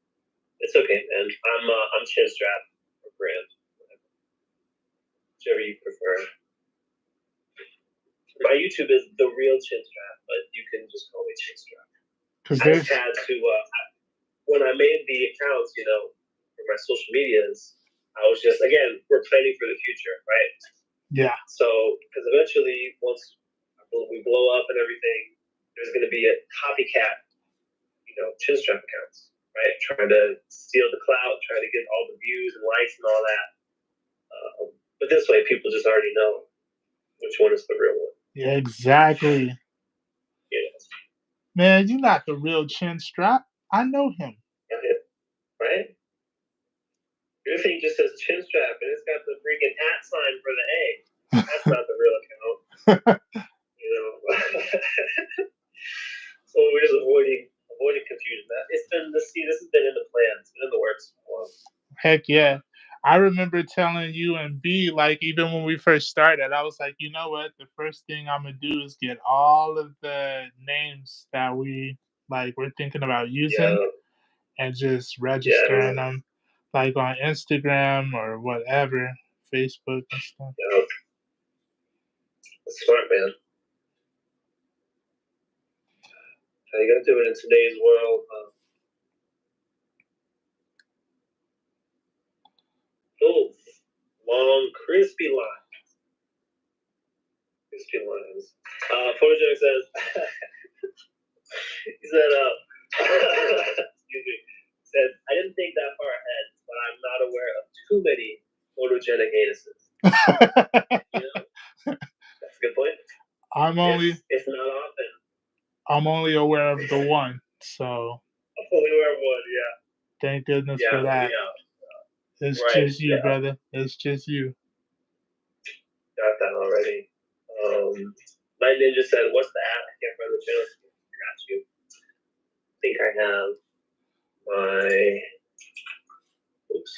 It's okay, man. I'm Chinstrap or Brand, whichever you prefer. My YouTube is The Real Chinstrap, but you can just call me Chinstrap. I just had to, when I made the accounts, for my social medias, I was just, again, we're planning for the future, right? Yeah. So, because eventually, once we blow up and everything, there's going to be a copycat, Chinstrap accounts, right? Trying to steal the clout, trying to get all the views and likes and all that. But this way, people just already know which one is the real one. Yeah, exactly. Yes. Man, you're not the real Chinstrap. I know him. Right? Your thing just says Chinstrap and it's got the freaking hat sign for the A. That's not the real account. So we're just avoiding confusion. This has been in the plans, it's been in the works for a while. Heck yeah. I remember telling you and B, like, even when we first started, I was like, you know what? The first thing I'm going to do is get all of the names that we're thinking about using and just registering them, like on Instagram or whatever, Facebook and stuff. Yeah. That's smart, man. You got to do it in today's world. Long, crispy lines. Photogenic says, he said, excuse me, said, I didn't think that far ahead, but I'm not aware of too many photogenic anuses. That's a good point. It's not often. I'm only aware of the one, so. I'm only aware of one, yeah. Thank goodness for that. Yeah. It's just you, brother. It's just you. Got that already. Night Ninja said, "What's the app? I can't find the channel." I got you. I think I have my. Oops.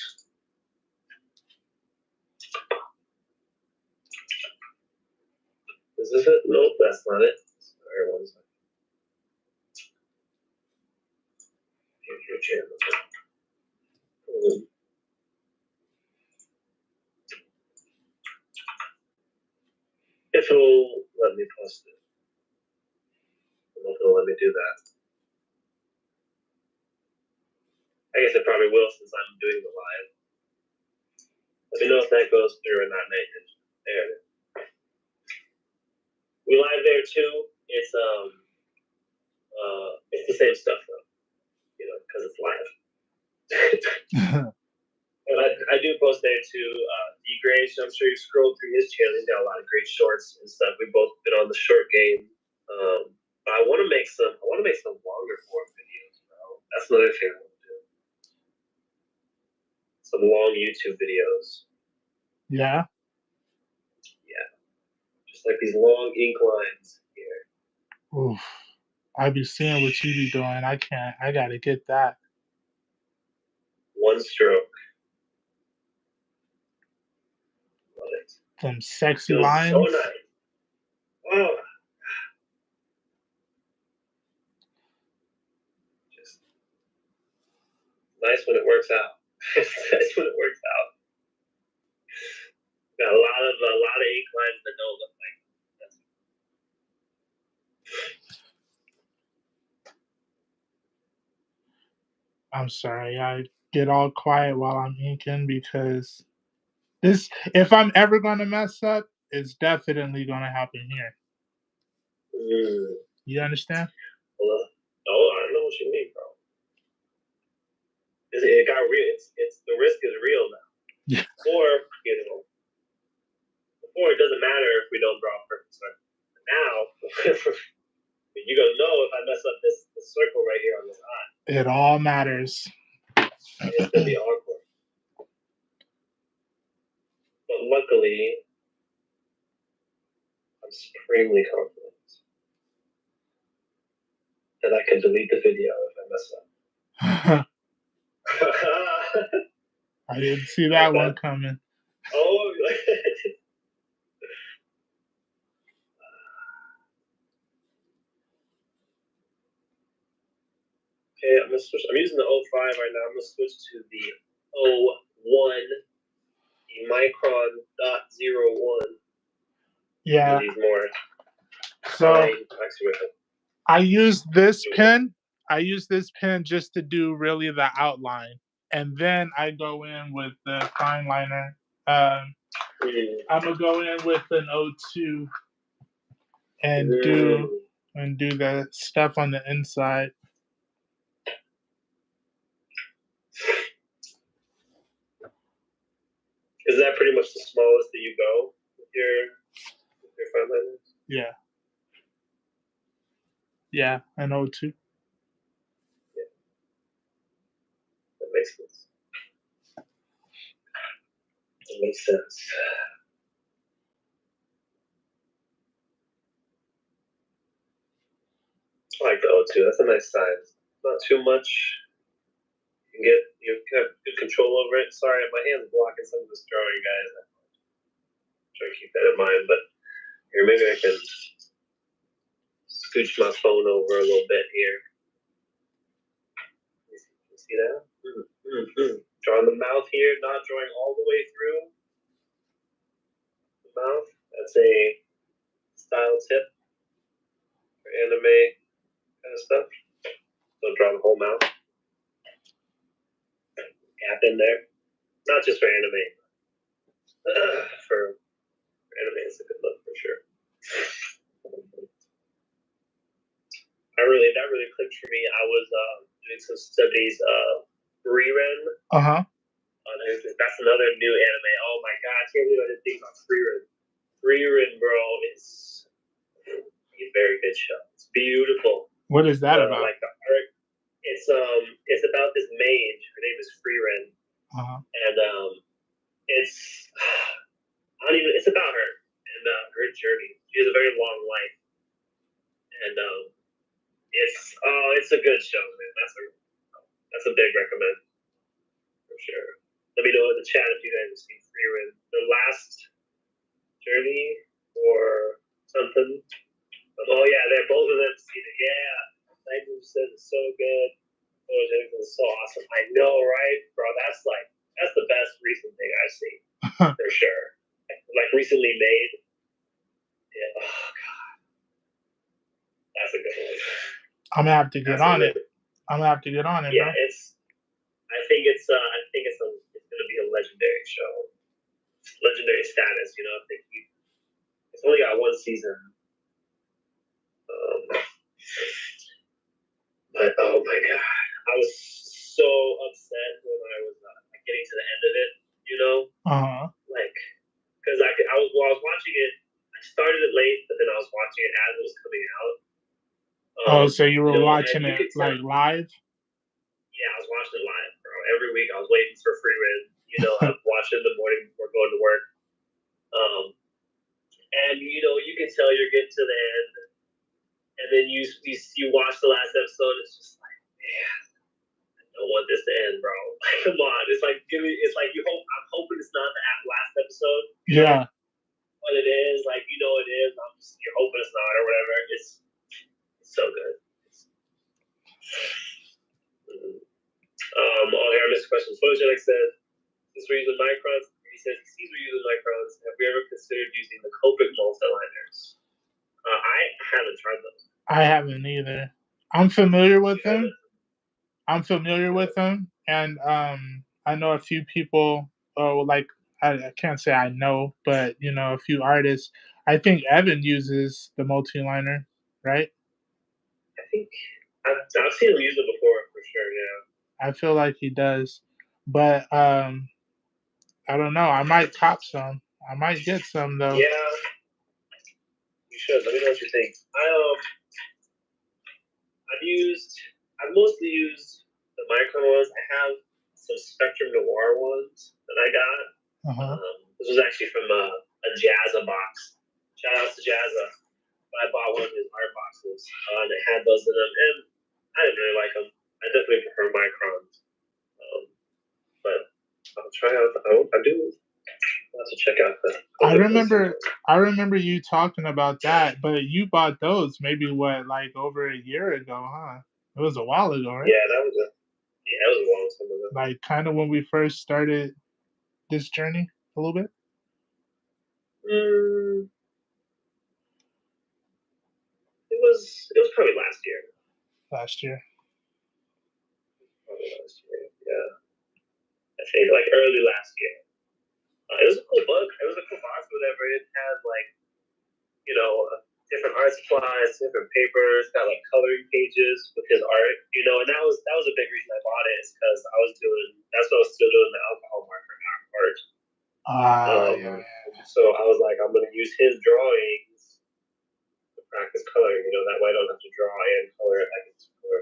The Is this it? Nope, that's not it. Sorry, one second. Here's your channel. If it'll let me post it. I don't know if it'll let me do that. I guess it probably will since I'm doing the live. Let me know if that goes through or not, Nathan. There it is. We live there too. It's the same stuff though, because it's live. And I do post there too. Dgraves, I'm sure you scrolled through his channel. He's got a lot of great shorts and stuff. We've both been on the short game. But I want to make some longer form videos, bro. That's another thing I want to do. Some long YouTube videos. Yeah. Yeah. Just like these long ink lines here. Oof. I be seeing what you be doing. I can't. I gotta get that. One stroke. Love it. Them sexy Feels lines. so nice. Oh. Just nice when it works out. Nice when it works out. Got a lot of ink lines that don't look like that. I'm sorry. I get all quiet while I'm inking because if I'm ever gonna mess up, it's definitely gonna happen here. You understand? Well, I don't know what you mean, bro. It got real. It's the risk is real now. Yeah. Before it doesn't matter if we don't draw a perfect circle. Now, you're gonna know if I mess up this circle right here on this eye. It all matters. It's gonna be awkward. But luckily, I'm supremely confident that I can delete the video if I mess up. I didn't see that one coming. Oh, okay, I'm gonna switch. I'm using the 05 right now. I'm gonna switch to the 01, the Micron .01. Yeah. These more. So I use this pen. I use this pen just to do really the outline, and then I go in with the fine liner. I'm gonna go in with an 02 and do the stuff on the inside. Is that pretty much the smallest that you go with your fine liners? Yeah. Yeah, an 02. Yeah. That makes sense. That makes sense. I like the 02. That's a nice size. Not too much. You have good control over it. Sorry, my hand's blocking some of this drawing, guys. I'm trying to keep that in mind, but here, maybe I can scooch my phone over a little bit here. You see that? Drawing the mouth here, not drawing all the way through the mouth. That's a style tip for anime kind of stuff. Don't draw the whole mouth. Gap in there. Not just for anime. For anime, it's a good look for sure. That really clicked for me. I was doing some studies Frieren. That's another new anime. Oh my god, I can't believe I didn't think about Frieren. Frieren, bro, is a very good show. It's beautiful. What is that about? Like the art. It's about this mage. Her name is Frieren. And it's about her and her journey. She has a very long life. And it's a good show, man. That's a big recommend for sure. Let me know in the chat if you guys have seen Frieren. The Last Journey or something. Oh yeah, they're both of them. Yeah, Nightmare says it's so good. Photogenic is so awesome. I know, right, bro? That's the best recent thing I've seen for sure. Like recently made. Yeah. Oh god, that's a good one. I'm gonna have to get on it. I'm gonna have to get on it, yeah, bro. I think it's gonna be a legendary show, legendary status. You know, I think it's only got one season. But oh my god, I was so upset when I was getting to the end of it. You know, like because I was watching it. I started it late, but then I was watching it as it was coming out. So you were watching it like live? Yeah, I was watching it live, bro. Every week I was waiting for free win. You know, I'd watch it in the morning before going to work. And you know, you can tell you're getting to the end, and then you watch the last episode. It's just like, man, I don't want this to end, bro. Like, come on, it's like it's like you hope. I'm hoping it's not the last episode. Yeah. But it is, like, you know, it is. You're hoping it's not or whatever. It's so good. Oh, here I missed a question. Photogenic said, since we're using microns, he says he sees we're using microns. Have we ever considered using the Copic multiliners? I haven't tried those. I haven't either. I'm familiar with them. And I know a few people. Like I can't say I know, but you know, a few artists. I think Evan uses the multiliner, right? I think I've seen him use it before for sure. Yeah. I feel like he does, but I don't know. I might cop some. I might get some though. Yeah, you should. Let me know what you think. I've mostly used the micron ones. I have some Spectrum Noir ones that I got. This was actually from a Jazza box. Shout out to Jazza. I bought one of his art boxes, and it had those in them, and I didn't really like them. I definitely prefer microns, but I'll try out. I do. I'll have to check out the. I remember you talking about that, but you bought those maybe like over a year ago, huh? It was a while ago, right? Yeah, that was a long time ago. Like kind of when we first started this journey, a little bit. It was probably last year. Probably last year, yeah. I think like early last year. It was a cool book. It was a cool box, whatever. It had like, you know, different art supplies, different papers, got like coloring pages with his art, you know, and that was a big reason I bought it, is because that's what I was still doing, the alcohol marker art. Yeah. So I was like, I'm gonna use his drawings to practice coloring, you know, that way I don't have to draw and color it. I can just color.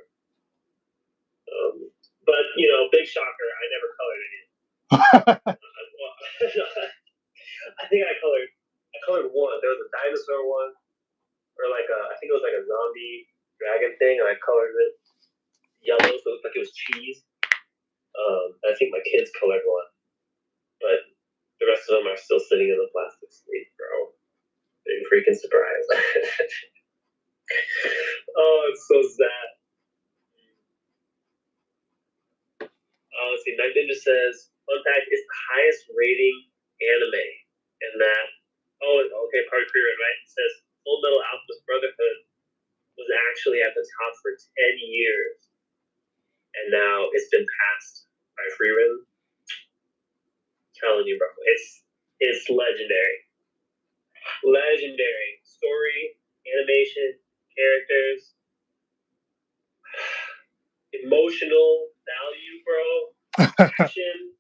But you know, big shocker, I never colored any. I think I colored one. There was a dinosaur one, or like I think it was like a zombie dragon thing, and I colored it yellow, so it looked like it was cheese. I think my kids colored one, but the rest of them are still sitting in the plastic sleeve, bro. Big freaking surprise. Oh, it's so sad. Let's see. Night Ninja says, fun fact, it's the highest rating anime, and that. Oh, okay, part of Korea, right? It says Full Metal Alchemist Brotherhood was actually at the top for 10 years, and now it's been passed by Freerun. Telling you, bro, it's legendary. Legendary story, animation, characters, emotional value, bro. Action.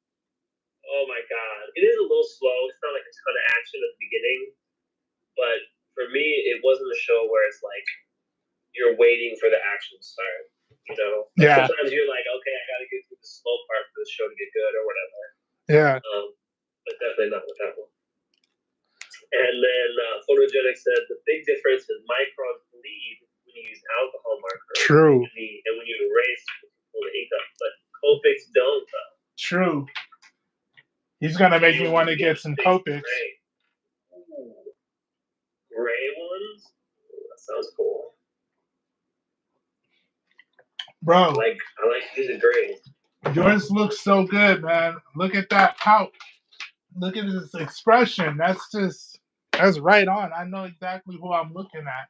Oh my god, it is a little slow. It's not like a ton of action at the beginning, but for me, it wasn't a show where it's like you're waiting for the action to start. You know, yeah. Sometimes you're like, okay, I got to get through the slow part for the show to get good or whatever. Yeah. But definitely not with that one. And then Photogenic said the big difference is microns bleed when you use alcohol markers. True. And when you erase, you can pull the ink up. But Copics don't, though. True. He's gonna make me want to get some Copics. gray ones. That sounds cool. Bro, I like using grays. Yours looks so good, man. Look at that pout. Look at his expression. That's right on. I know exactly who I'm looking at.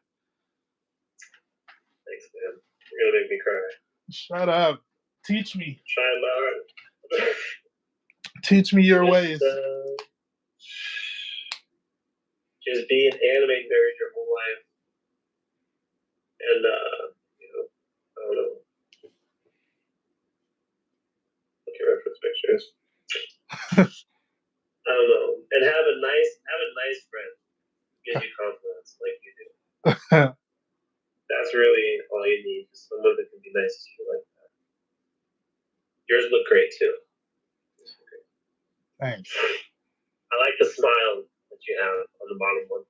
Thanks, man. You're gonna make me cry. Shut up. Teach me. Trying my hard. Teach me your ways. Just be an anime nerd your whole life. And I don't know. Look at reference pictures. I don't know. And have a nice friend. Gives you confidence like you do. That's really all you need. Just someone that can be nice to you like that. Yours look great too. Thanks. I like the smile that you have on the bottom one.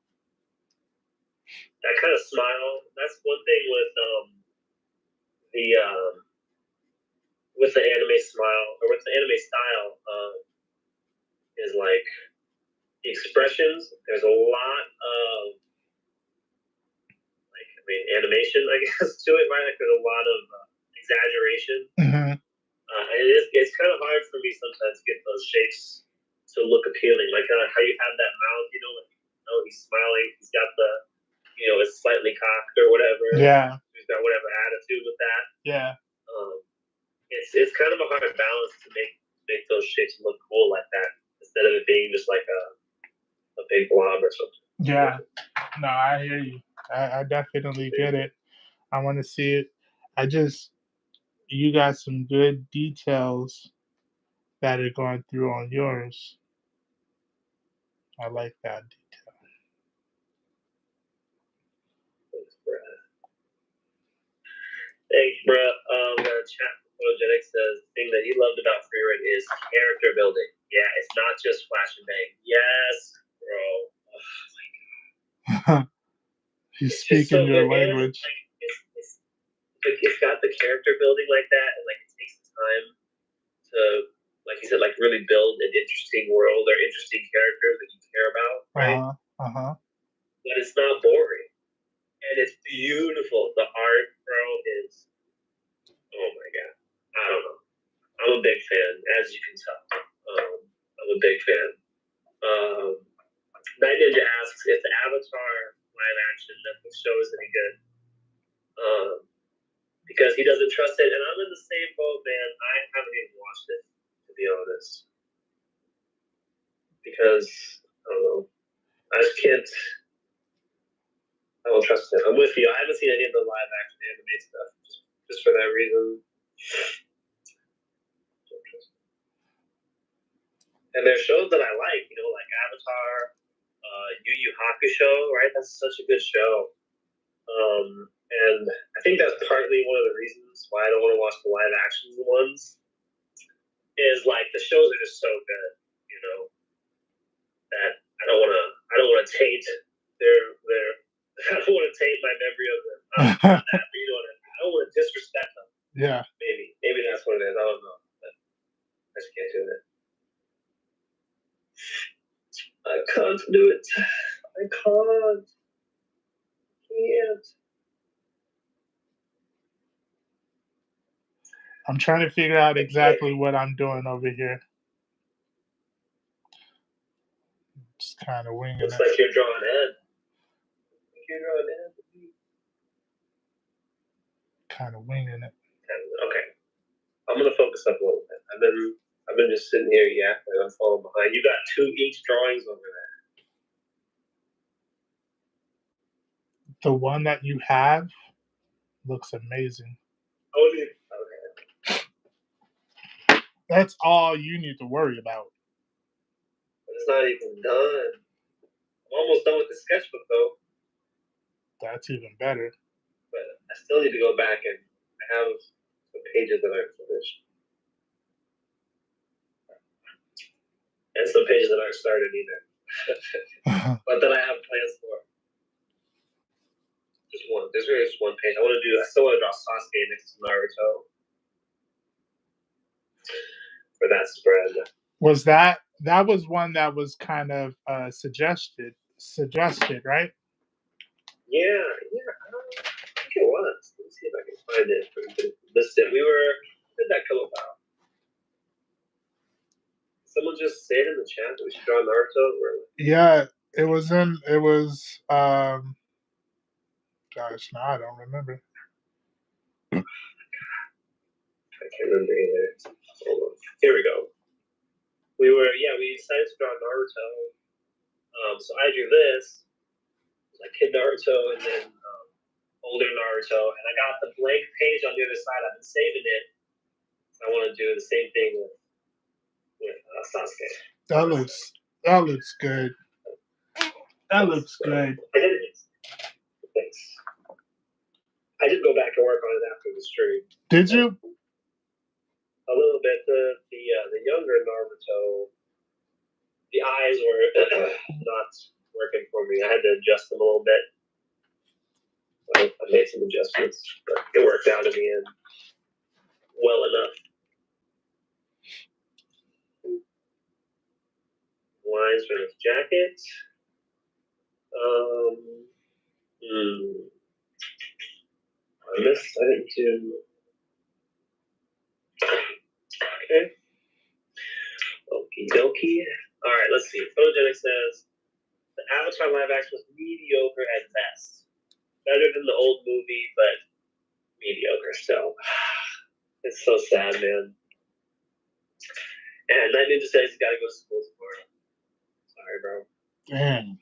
That kind of smile. That's one thing with the anime smile or with the anime style is like the expressions. There's a lot of animation, I guess, to it, right? Like there's a lot of exaggeration. Mm-hmm. And it's kind of hard for me sometimes to get those shapes to look appealing. Like how you have that mouth, like he's smiling, he's got the it's slightly cocked or whatever. Yeah. He's got whatever attitude with that. Yeah. It's kind of a hard balance to make those shapes look cool like that instead of it being just like a big blob or something. Yeah. No, I hear you. I definitely get it. I want to see it. You got some good details that are going through on yours. I like that detail. Thanks, bro. Chat Photogenic says the thing that he loved about Free Run is character building. Yeah, it's not just flash and bang. Yes, bro. Oh, He's speaking your language. It's got the character building like that, and like it takes time to, like you said, like really build an interesting world or interesting character that you care about, right? But it's not boring, and it's beautiful. The art, bro, is oh my god. I don't know. I'm a big fan, as you can tell. I'm a big fan. Night Ninja asks if the Avatar live action Netflix show is any good. Because he doesn't trust it, and I'm in the same boat, man. I haven't even watched it, to be honest. Because, I don't know. I just can't. I don't trust it. I'm with you. I haven't seen any of the live action anime stuff, just for that reason. And there's shows that I like, like Avatar, Yu Yu Hakusho, right? That's such a good show. And I think that's partly one of the reasons why I don't want to watch the live action ones. Is like the shows are just so good, that I don't want to taint their. I don't want to taint my memory of them. Not that, but you know what I mean. I don't want to disrespect them. Yeah. Maybe that's what it is. I don't know. But I just can't do it. I can't do it. I can't. I'm trying to figure out exactly what I'm doing over here. Just kind of winging Looks it. like you're drawing head. Kind of winging it. Okay. I'm gonna focus up a little bit. I've been just sitting here, yeah, and I'm falling behind. You got 2 each drawings over there. The one that you have looks amazing. Okay. That's all you need to worry about. But it's not even done. I'm almost done with the sketchbook, though. That's even better. But I still need to go back and have some pages that aren't finished. And some pages that aren't started either. But that I have plans for. Just one. There's really just one page. I still want to draw Sasuke next to Naruto. For that spread. Was that was one that was kind of suggested, right? Yeah, I think it was. Let me see if I can find it. Listen, when did that come about? Someone just said in the chat that we should draw Naruto. Yeah, it was gosh, no, I don't remember. I can't remember either. Hold on. Here we go. We decided to draw Naruto. So I drew this, like Kid Naruto, and then older Naruto, and I got the blank page on the other side. I've been saving it. I want to do the same thing with Sasuke. That looks good. That looks good. Thanks. I did go back and work on it after the stream. Did you? A little bit. The younger Naruto, the eyes were not working for me. I had to adjust them a little bit. I made some adjustments, but it worked out in the end well enough. Lines for his jacket. I didn't do. Okay. Okie dokie. All right, let's see. Photogenic says the Avatar live action was mediocre at best. Better than the old movie, but mediocre still. It's so sad, man. And Night Ninja says he's got to go to school tomorrow. Sorry, bro. Damn.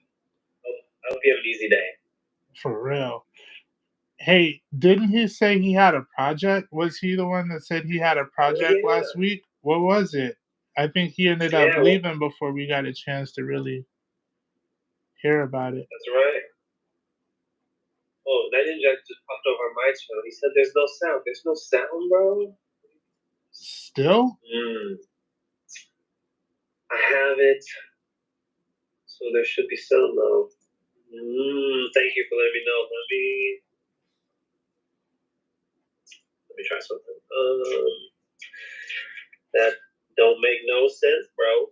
I hope you have an easy day. For real. Hey, didn't he say he had a project? Was he the one that said he had a project last week? What was it? I think he ended up leaving before we got a chance to really hear about it. That's right. Oh, Night Ninja just popped over my channel. He said there's no sound. There's no sound, bro? Still? I have it. So there should be sound, though. Thank you for letting me know. Let me try something. That don't make no sense, bro.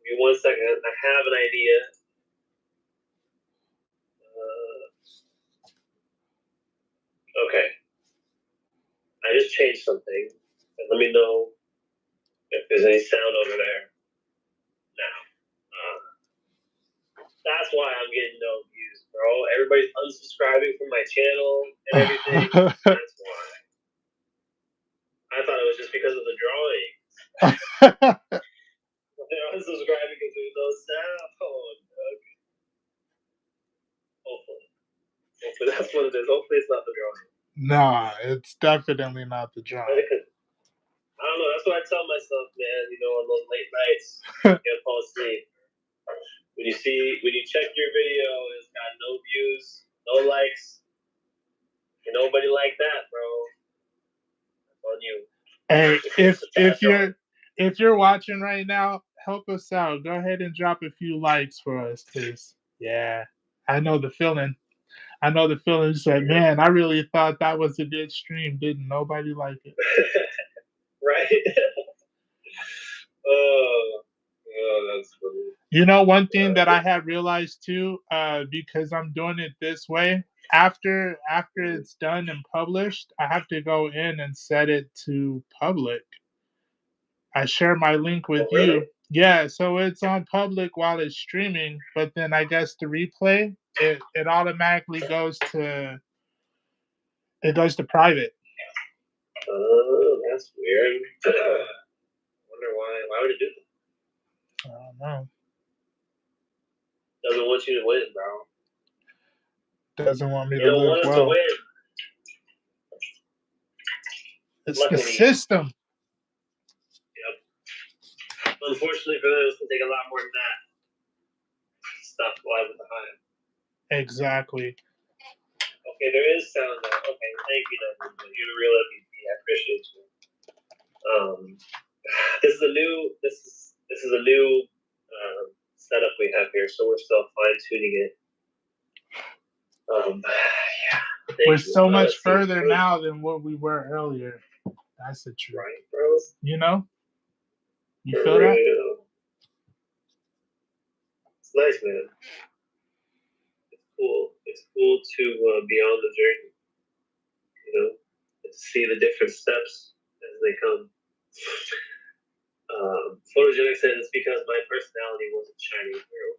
Give me 1 second. I have an idea. Okay. I just changed something. And let me know if there's any sound over there. Now. That's why I'm getting no views, bro. Everybody's unsubscribing from my channel and everything. That's why. I thought it was just because of the drawing. They're unsubscribing because there's no sound. Okay. Hopefully that's what it is. Hopefully it's not the drawing. Nah, it's definitely not the drawing. I don't know. That's what I tell myself, man. You know, on those late nights, you can't fall asleep. When you check your video, it's got no views, no likes, and nobody like that, bro. That's on you. Hey, if you're watching right now, help us out. Go ahead and drop a few likes for us, cause yeah, I know the feeling. I know the feeling. It's like, man, I really thought that was a good stream. Didn't nobody like it? Right? Oh, that's funny. You know, one thing that I had realized too, because I'm doing it this way, after it's done and published, I have to go in and set it to public. I share my link with you. Yeah, so it's on public while it's streaming, but then I guess the replay, it automatically goes to private. Oh, that's weird. Wonder why. Why would it do that? I don't know. Doesn't want you to win, bro. Doesn't want me to live well. want us to win. It's luckily, the system. Yep. Unfortunately for them, it's going to take a lot more than that. Stuff live with the Hive. Exactly. Okay, there is sound though. Okay, thank you, Devin. You're the real MVP. I appreciate you. This is a new setup we have here, so we're still fine tuning it. Yeah. We're so much further now than what we were earlier. That's the truth. Right, bro. You know? You feel that? It's nice, man. cool to be on the journey. You know, and see the different steps as they come. Photogenic says it's because my personality wasn't shining through.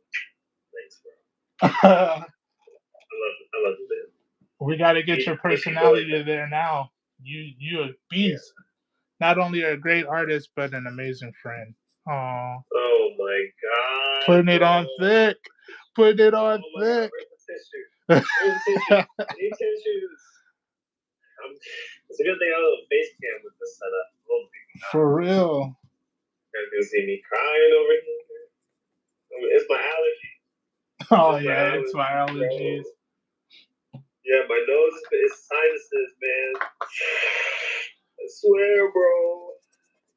Thanks, bro. I love you, man. We got to get your personality there now. You a beast. Yeah. Not only a great artist, but an amazing friend. Aww. Oh my God. Putting it on thick. Putting it on thick. God, where's the tissue? Where's the tissue? I need tissues. It's a good thing I have a face cam with this setup. Oh my God. For real. You're gonna see me crying over here. I mean, it's my allergy. Oh yeah, it's my allergies. Yeah, my nose is sinuses, man. I swear, bro.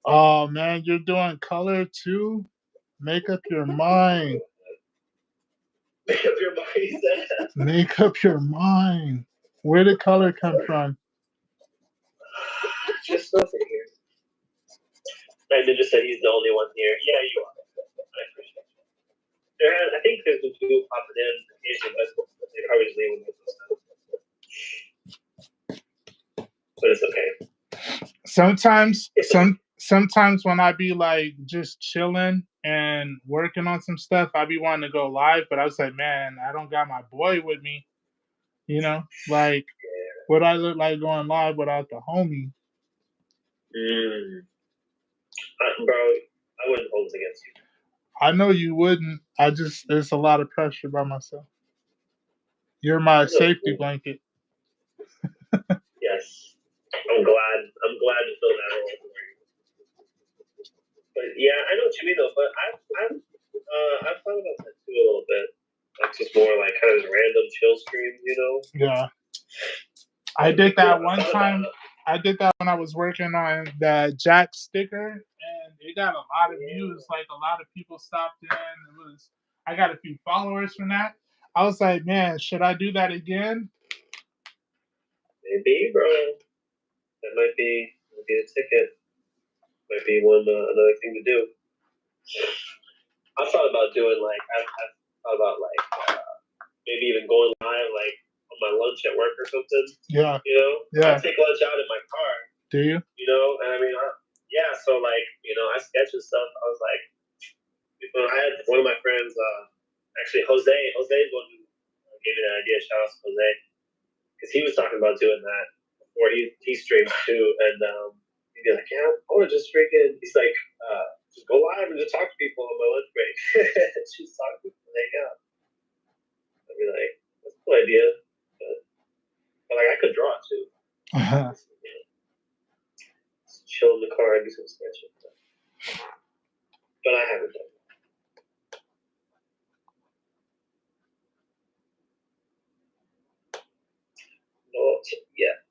Oh man, you're doing color too? Make up your mind. Make up your mind. Make up your mind. Where did color come from? Just nothing here. Brandon just said he's the only one here. Yeah, you are. I appreciate it. I think there's been people popping in occasionally, but they probably just leave with those. But it's okay. Sometimes when I be like just chilling and working on some stuff, I be wanting to go live, but I was like, man, I don't got my boy with me. You know, like what I look like going live without the homie. Bro, I wouldn't hold it against you. I know you wouldn't. It's a lot of pressure by myself. You're my safety blanket. Yes, I'm glad to feel that role. But yeah, I know what you mean though. But I've thought about that too a little bit. Like just more like kind of random chill streams, you know? Yeah. I did that one time. I did that when I was working on the Jack sticker, and it got a lot of views. Like a lot of people stopped in. I got a few followers from that. I was like, man, should I do that again? Maybe, bro. That might be a ticket. Might be another thing to do. I've thought about doing I've thought about maybe even going live on my lunch at work or something. Yeah. You know? Yeah. I take lunch out in my car. Do you? You know? And I mean, yeah, so I sketch and stuff. I was like, I had one of my friends, actually Jose is one who gave me that idea. Shout out to Jose. Because he was talking about doing that before he streams too. And he'd be like, yeah, I want to just freaking, he's like, just go live and just talk to people on my lunch break. Just talk to people and hang out. I'd be like, that's a cool idea. But I could draw too. Just chill in the car and do some sketching. But I haven't done it. Not yet.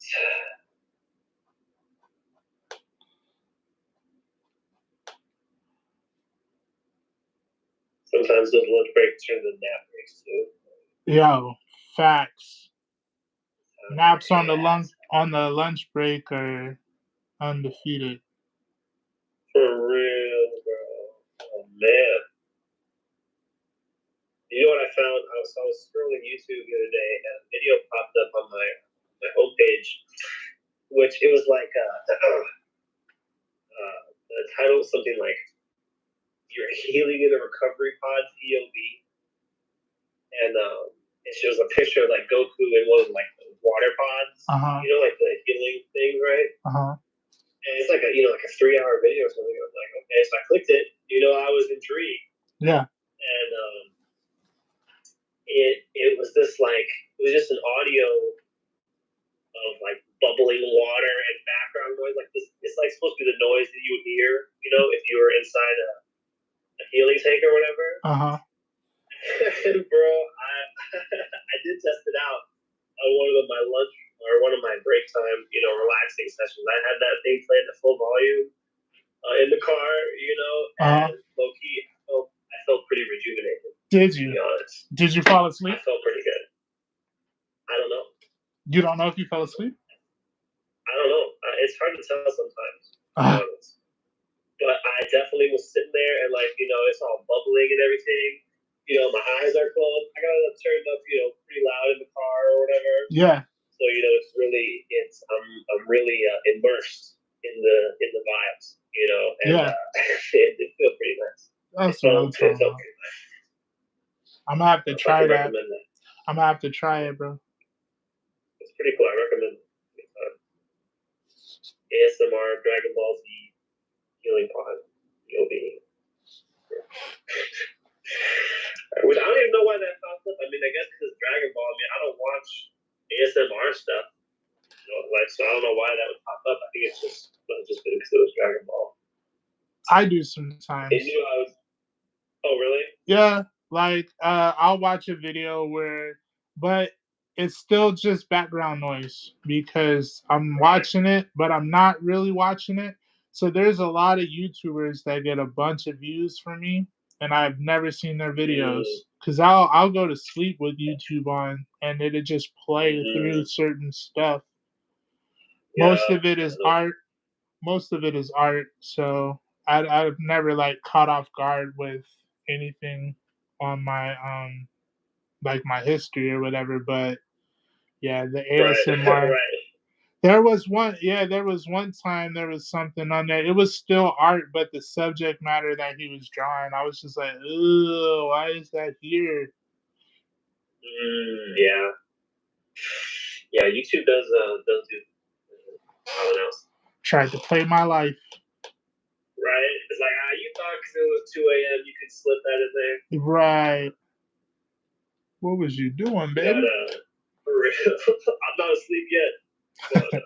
Sometimes those lunch breaks turn into nap breaks too. Yo, facts. Naps on the lunch break are undefeated. For real, bro. Oh man. You know what I found? I was scrolling YouTube the other day, and a video popped up on my homepage, which it was like the title was something like "You're Healing in a Recovery Pod EOB," and it shows a picture of Goku in one of the water pods. You know, the healing thing, right? And it's like a 3-hour video or something. I was like, okay, so I clicked it. I was intrigued. Yeah. And it was this it was just an audio of bubbling water and background noise. It's supposed to be the noise that you would hear, if you were inside a healing tank or whatever. And bro, I did test it out on one of my lunch or one of my break time, relaxing sessions. I had that thing playing at full volume in the car, and low key, I felt pretty rejuvenated. Did you? To be honest. Did you fall asleep? I felt pretty good. I don't know. You don't know if you fell asleep? I don't know. It's hard to tell sometimes. To be honest. But I definitely was sitting there and it's all bubbling and everything. My eyes are closed. I got it turned up, pretty loud in the car, Yeah. So I'm really immersed in the vibes, and Yeah. it feels pretty nice. That's what I'm talking about. Pretty nice. I'm gonna have to So try I can that. recommend that. I'm gonna have to try it, bro. It's pretty cool. I recommend it. ASMR Dragon Ball Z healing pod. You'll be. Which I don't even know why that popped up. I mean, I guess because Dragon Ball. I mean, I don't watch ASMR stuff. So I don't know why that would pop up. I think it's just been because it was Dragon Ball. I do sometimes. They knew I was. Oh, really? Yeah, like I'll watch a video but it's still just background noise because I'm watching it, but I'm not really watching it. So there's a lot of YouTubers that get a bunch of views from me, and I've never seen their videos because I'll go to sleep with YouTube on, and it'll just play through certain stuff. Yeah, Most of it is art. Most of it is art. So I've never like caught off guard with anything on my like my history or whatever. But yeah, the ASMR. Right. There was one time there was something on there. It was still art, but the subject matter that he was drawing, I was just like, "Ugh, why is that here?" Yeah. Yeah, YouTube does do something else. Tried to play my life. Right? It's like, you thought because it was 2 a.m. you could slip that in there. Right. What was you doing, baby? For real. I'm not asleep yet. But,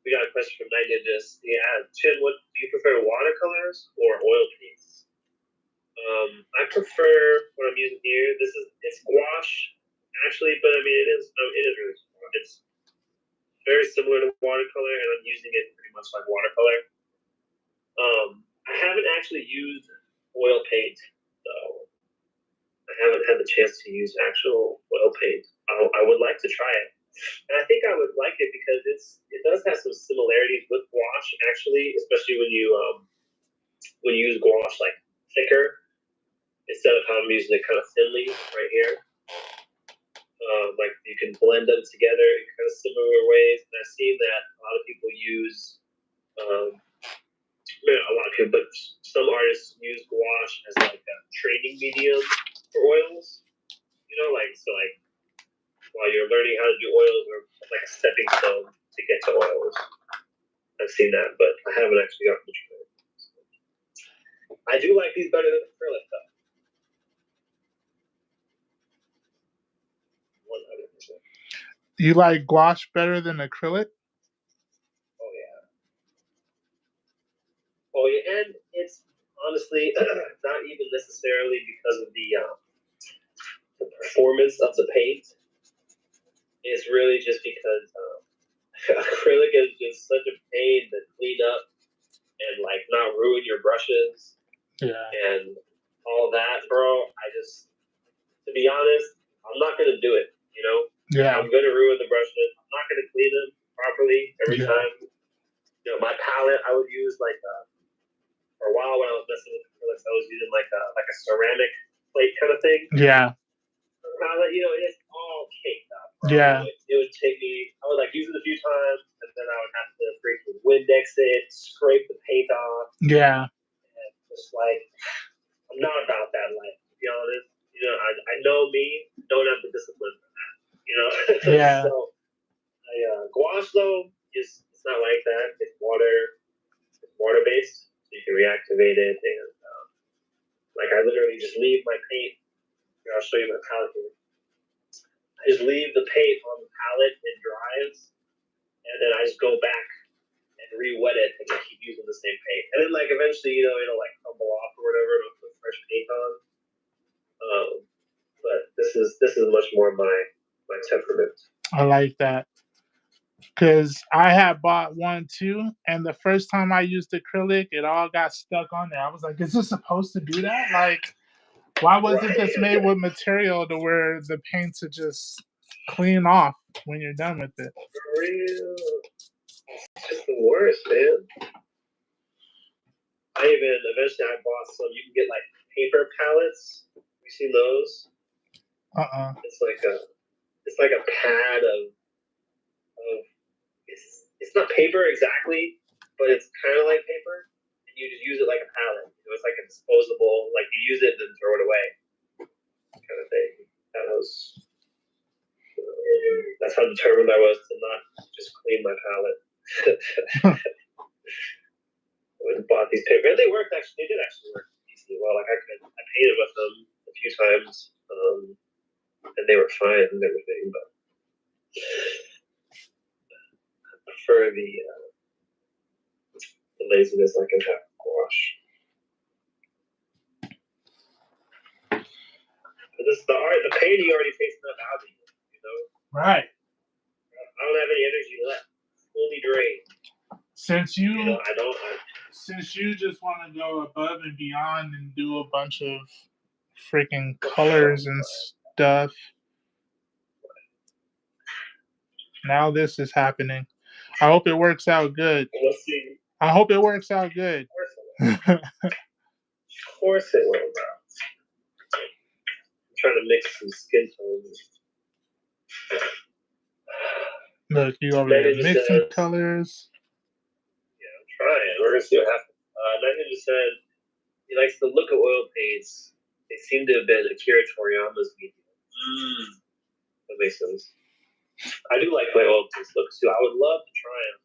we got a question from Night Ninjas. Yeah, Chin, what do you prefer, watercolors or oil paints? I prefer what I'm using here. It's gouache, actually, but I mean it is really small. It's very similar to watercolor, and I'm using it pretty much like watercolor. I haven't actually used oil paint though. I haven't had the chance to use actual oil paint. I would like to try it, and I think I would like it because it does have some similarities with gouache, actually, especially when you use gouache like thicker instead of how I'm using it kind of thinly right here. Like you can blend them together in kind of similar ways. And I've seen that a lot of people use, a lot of people, but some artists use gouache as like a training medium for oils. Like while you're learning how to do oils, or like a stepping stone to get to oils. I've seen that, but I haven't actually gotten to try it. I do like these better than acrylic though. 100%. You like gouache better than acrylic? Oh yeah. Oh yeah, and it's honestly not even necessarily because of the performance of the paint. It's really just because acrylic is just such a pain to clean up and like not ruin your brushes. Yeah. And all that, bro. To be honest, I'm not gonna do it. Yeah. I'm gonna ruin the brushes. I'm not gonna clean them properly every time. My palette I would use like for a while when I was messing with acrylics, I was using like a ceramic plate kind of thing. Yeah. Palette, it's all caked up. Bro. Yeah. It would take me. I would like use it a few times, and then I would have to freaking Windex it, scrape the paint off. Yeah. And just like I'm not about that life, to be honest. I know me, don't have the discipline for that. Yeah. So, gouache though it's not like that. It's water based, so you can reactivate it, and like I literally just leave my paint. Here, I'll show you my palette here. I just leave the paint on the palette, it dries, and then I just go back and re-wet it and keep using the same paint. And then like eventually, it'll like crumble off or whatever, it'll put fresh paint on. But this is much more my temperament. I like that. Because I had bought one too, and the first time I used acrylic, it all got stuck on there. I was like, is this supposed to do that? Like, why wasn't this made with material to where the paints are just clean off when you're done with it? For real. It's just the worst, man. Eventually I bought some, you can get like paper palettes. You seen those? Uh-uh. It's like It's like a pad of it's not paper exactly, but it's kind of like paper. And you just use it like a palette. You know, it's like a disposable, like you use it and then throw it away, kind of thing. That's how determined I was to not just clean my palette. I went and bought these paper, and they worked actually. They did actually work decently well. Like I painted with them a few times, and they were fine and everything. But I prefer the laziness I can have gouache. The painting already takes enough out of you, you know? Right. I don't have any energy left. Fully drained. Since you, I don't. Since you just want to go above and beyond and do a bunch of freaking colors and stuff, now this is happening. I hope it works out good. We'll see. I hope it works out good. Of course it will, bro. I'm trying to mix some skin tones. Look, you over there mixing colors. Yeah, I'm trying. We're gonna see what happens. Nathan just said he likes the look of oil paints. They seem to have been Akira Toriyama's medium. That makes sense. I do like the way oil paints look too. I would love to try them.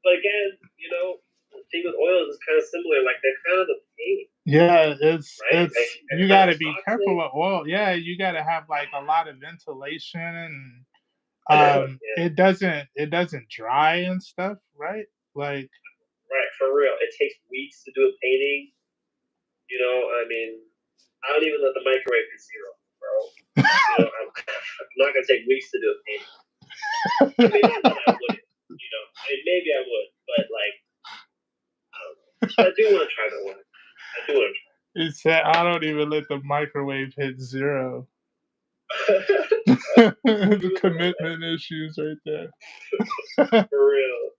But again, you know, the thing with oils is kind of similar. Like they're kind of the paint. Yeah, it's right? you got to be careful with oil. Yeah, you got to have like a lot of ventilation and it doesn't dry and stuff, right? Like right, for real. It takes weeks to do a painting. You know, I mean, I don't even let the microwave hit zero, bro. You know, I'm not gonna take weeks to do a painting. I mean, not that I wouldn't. You know, I mean, maybe I would, but like, I don't know. I do want to try that one. I do want to try. It said, I don't even let the microwave hit zero. The commitment issues right there. For real.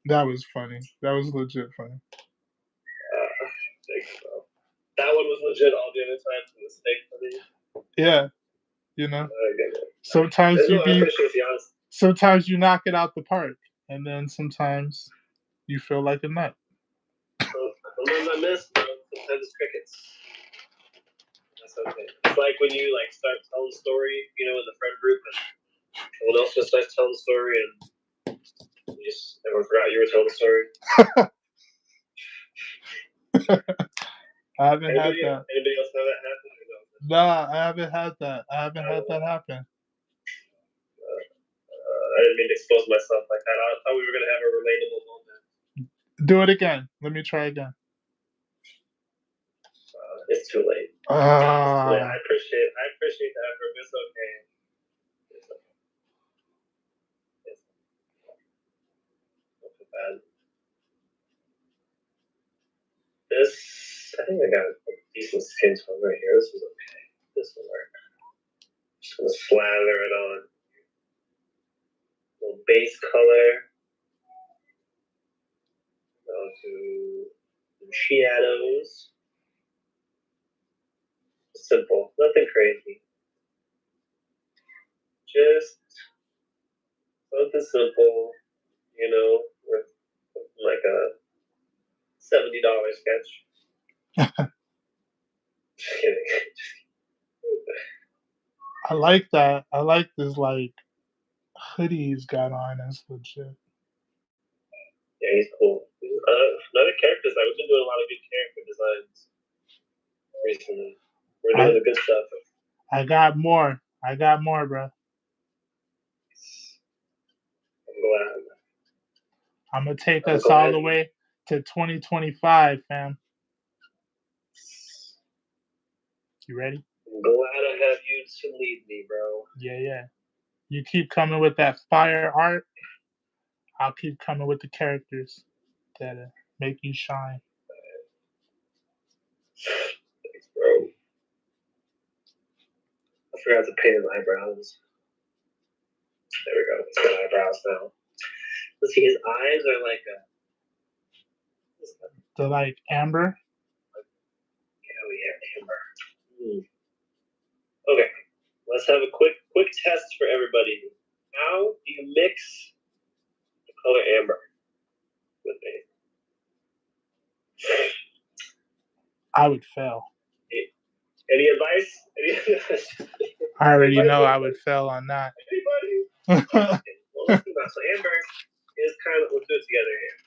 That was funny. That was legit funny. Thanks, bro. That one was legit all the other times. It was fake funny. Yeah. You know? Sometimes you knock it out the park, and then sometimes you feel like a nut. Sometimes I miss, bro. Sometimes it's crickets. That's okay. It's like when you like start telling a story, you know, in the friend group, and someone else just starts telling the story, and everyone forgot you were telling the story. I haven't had that. Anybody else know that happen? Nah, I haven't had that. I haven't had that happen. I didn't mean to expose myself like that. I thought we were gonna have a relatable moment. Do it again. Let me try again. It's too late. I appreciate the effort. It's okay. It's not too bad. I think I got a decent skin tone right here. This is okay. This will work. Just gonna slather it on. A little base color. I'll do some shadows. Simple, nothing crazy. Just something simple, you know, with like a $70 sketch. Just kidding. I like that. I like this like hoodie he's got on. That's legit. Yeah, he's cool. Another character design. We've been doing a lot of good character designs recently. We're doing the good stuff. I got more, bro. I'm glad. I'm gonna take us all the way to 2025, fam. You ready? I'm glad I have you to lead me, bro. Yeah. You keep coming with that fire art. I'll keep coming with the characters that make you shine. Thanks, bro. I forgot to paint his eyebrows. There we go. He's got eyebrows now. Let's see, his eyes are like they're like amber. Yeah, amber. let's have a quick test for everybody. How do you mix the color amber with me? I would fail. Any advice? I already know I would fail on that. Anybody? Okay. Well, let's do that. So amber is kind of, let's do it together here.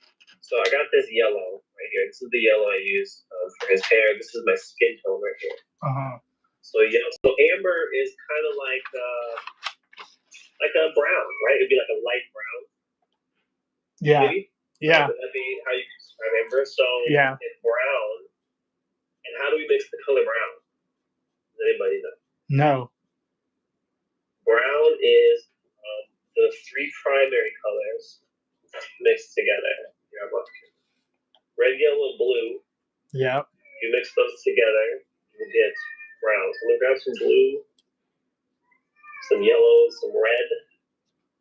So I got this yellow right here. This is the yellow I use for his hair. This is my skin tone right here. So so amber is kind of like a brown, right? It'd be like a light brown. Yeah. Maybe? Yeah. Would that be how you describe amber? So yeah. It's brown. And how do we mix the color brown? Does anybody know? No. Brown is the three primary colors mixed together. Here, I'm looking. Red, yellow, and blue. Yep. You mix those together, you get brown. So I'm gonna grab some blue, some yellow, some red,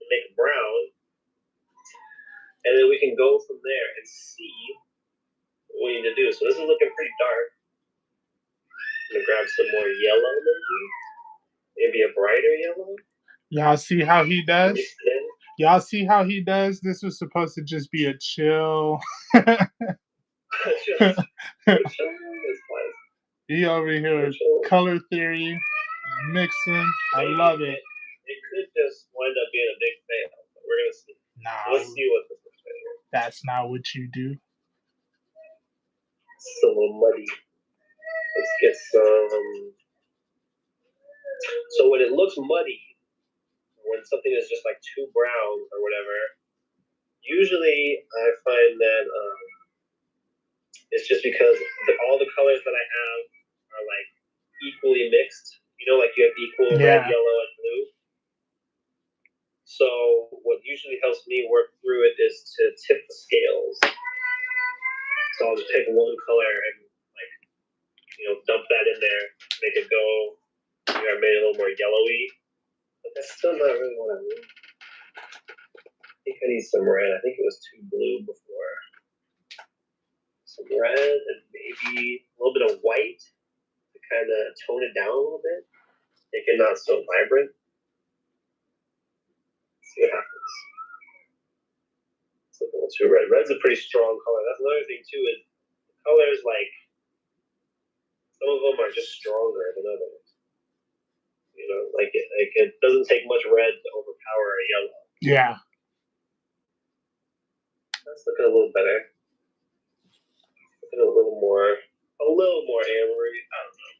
and make it brown. And then we can go from there and see what we need to do. So this is looking pretty dark. I'm gonna grab some more yellow, maybe a brighter yellow. Y'all see how he does? Y'all see how he does? This was supposed to just be a chill. He over here color theory, mixing. I love it. It could just wind up being a big fail, but we're gonna see. Nah, let's see what this looks like here. That's not what you do. It's a little muddy. Let's get some. So when it looks muddy, when something is just like too brown or whatever, usually I find that it's just because all the colors that I have are like equally mixed. You know, like you have equal red, yellow, and blue. So what usually helps me work through it is to tip the scales. So I'll just pick one color and dump that in there, make it go. I made it a little more yellowy, but that's still not really what I need. I think I need some red. I think it was too blue before. Some red and maybe a little bit of white to kind of tone it down a little bit, make it not so vibrant. Let's see what happens. It's a little too red. Red's a pretty strong color. That's another thing too, is colors like some of them are just stronger than others. You know, like it doesn't take much red to overpower a yellow. Yeah. That's looking a little better. Looking a little more ambery. I don't know.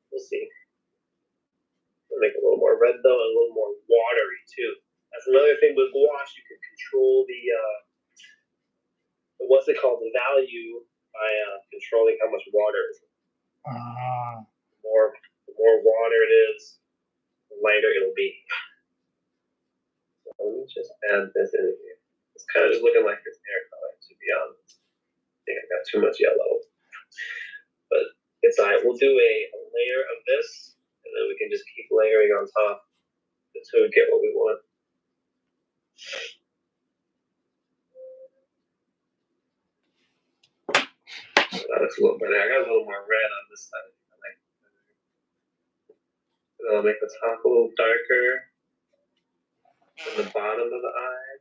We'll see. I'll make it a little more red though, and a little more watery too. That's another thing with gouache. You can control the what's it called, the value by controlling how much water is. The more water it is, the lighter it'll be. So let me just add this in here. It's kind of just looking like his hair color, to be honest. I think I got too much yellow. But it's all right. We'll do a layer of this, and then we can just keep layering on top until we get what we want. That looks a little better. I got a little more red on this side. I like it better. And I'll make the top a little darker than the bottom of the eye.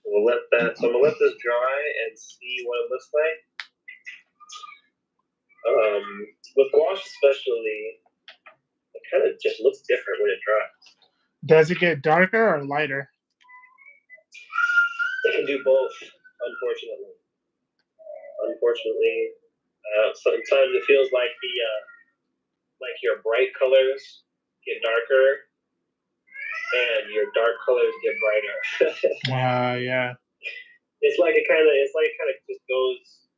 So I'm gonna let this dry and see what it looks like. With gouache especially, it kind of just looks different when it dries. Does it get darker or lighter? It can do both, unfortunately. Sometimes it feels like your bright colors get darker and your dark colors get brighter. Yeah. It's like it kind of just goes.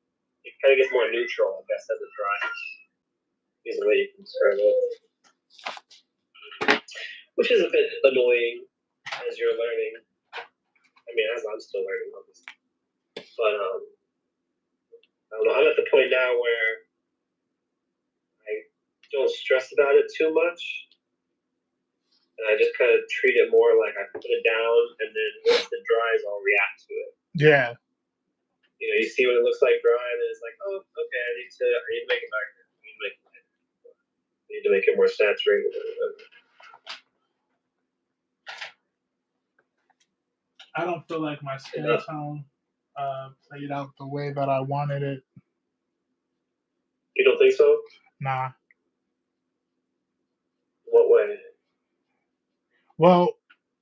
It kind of gets more neutral, I guess, as it dries. Is the way you can describe it. Which is a bit annoying as you're learning. I mean, as I'm still learning, obviously. But I don't know. I'm at the point now where I don't stress about it too much. And I just kind of treat it more like I put it down, and then once it dries, I'll react to it. Yeah. You know, you see what it looks like dry, and then it's like, oh, okay, I need to make it darker. I need to Need to make it more saturated. I don't feel like my skin tone played out the way that I wanted it. You don't think so? Nah. What way? Well,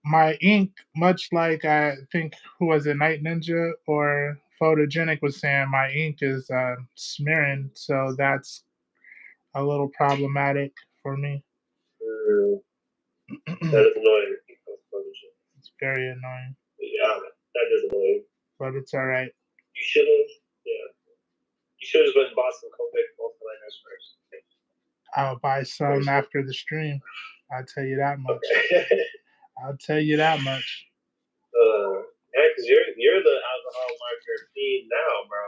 my ink, much like I think who was it, Night Ninja or Photogenic was saying, my ink is smearing, so that's a little problematic for me. That is annoying. It's very annoying. Yeah, that is annoying. But it's all right. You should have, yeah. You should have just went and bought some Copic multiliners first. I'll buy some after the stream. I'll tell you that much. Okay. I'll tell you that much. Yeah, because you're the alcohol marker fiend now, bro.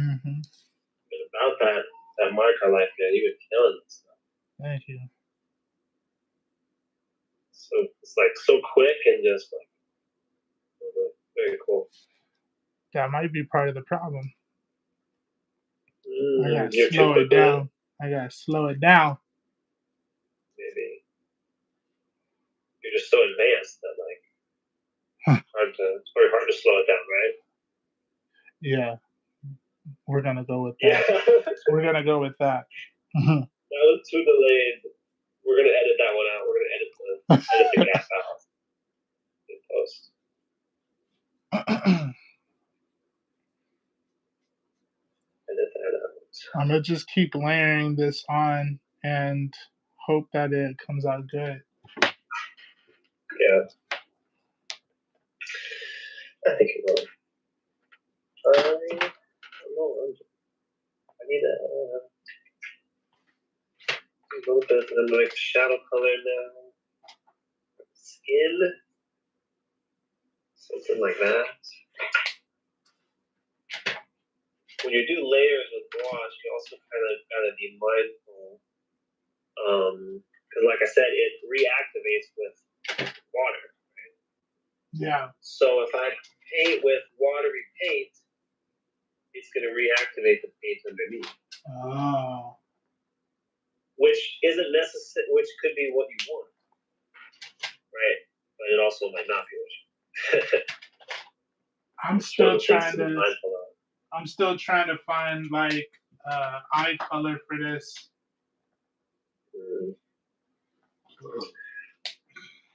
Mm-hmm. And about that marker life, man, you've been killing this stuff. Thank you. So it's like so quick and just like very cool. That might be part of the problem. I gotta You're slow it down. I gotta slow it down. Maybe you're just so advanced that like it's very hard to slow it down, right? Yeah, we're gonna go with that. Yeah. We're gonna go with that. That was too delayed. We're gonna edit that one out. We're gonna edit the gap out in post. Edit that out. I'm gonna just keep layering this on and hope that it comes out good. Yeah, I think it will. I don't know. I need a little bit of like shadow color now. Skin, something like that. When you do layers with wash, you also kind of gotta be mindful, because like I said, it reactivates with water. Right? Yeah. So if I paint with watery paint, it's gonna reactivate the paint underneath. Oh. Which isn't necessary. Which could be what you want, right? But it also might not be what you want. I'm still trying to find like eye color for this.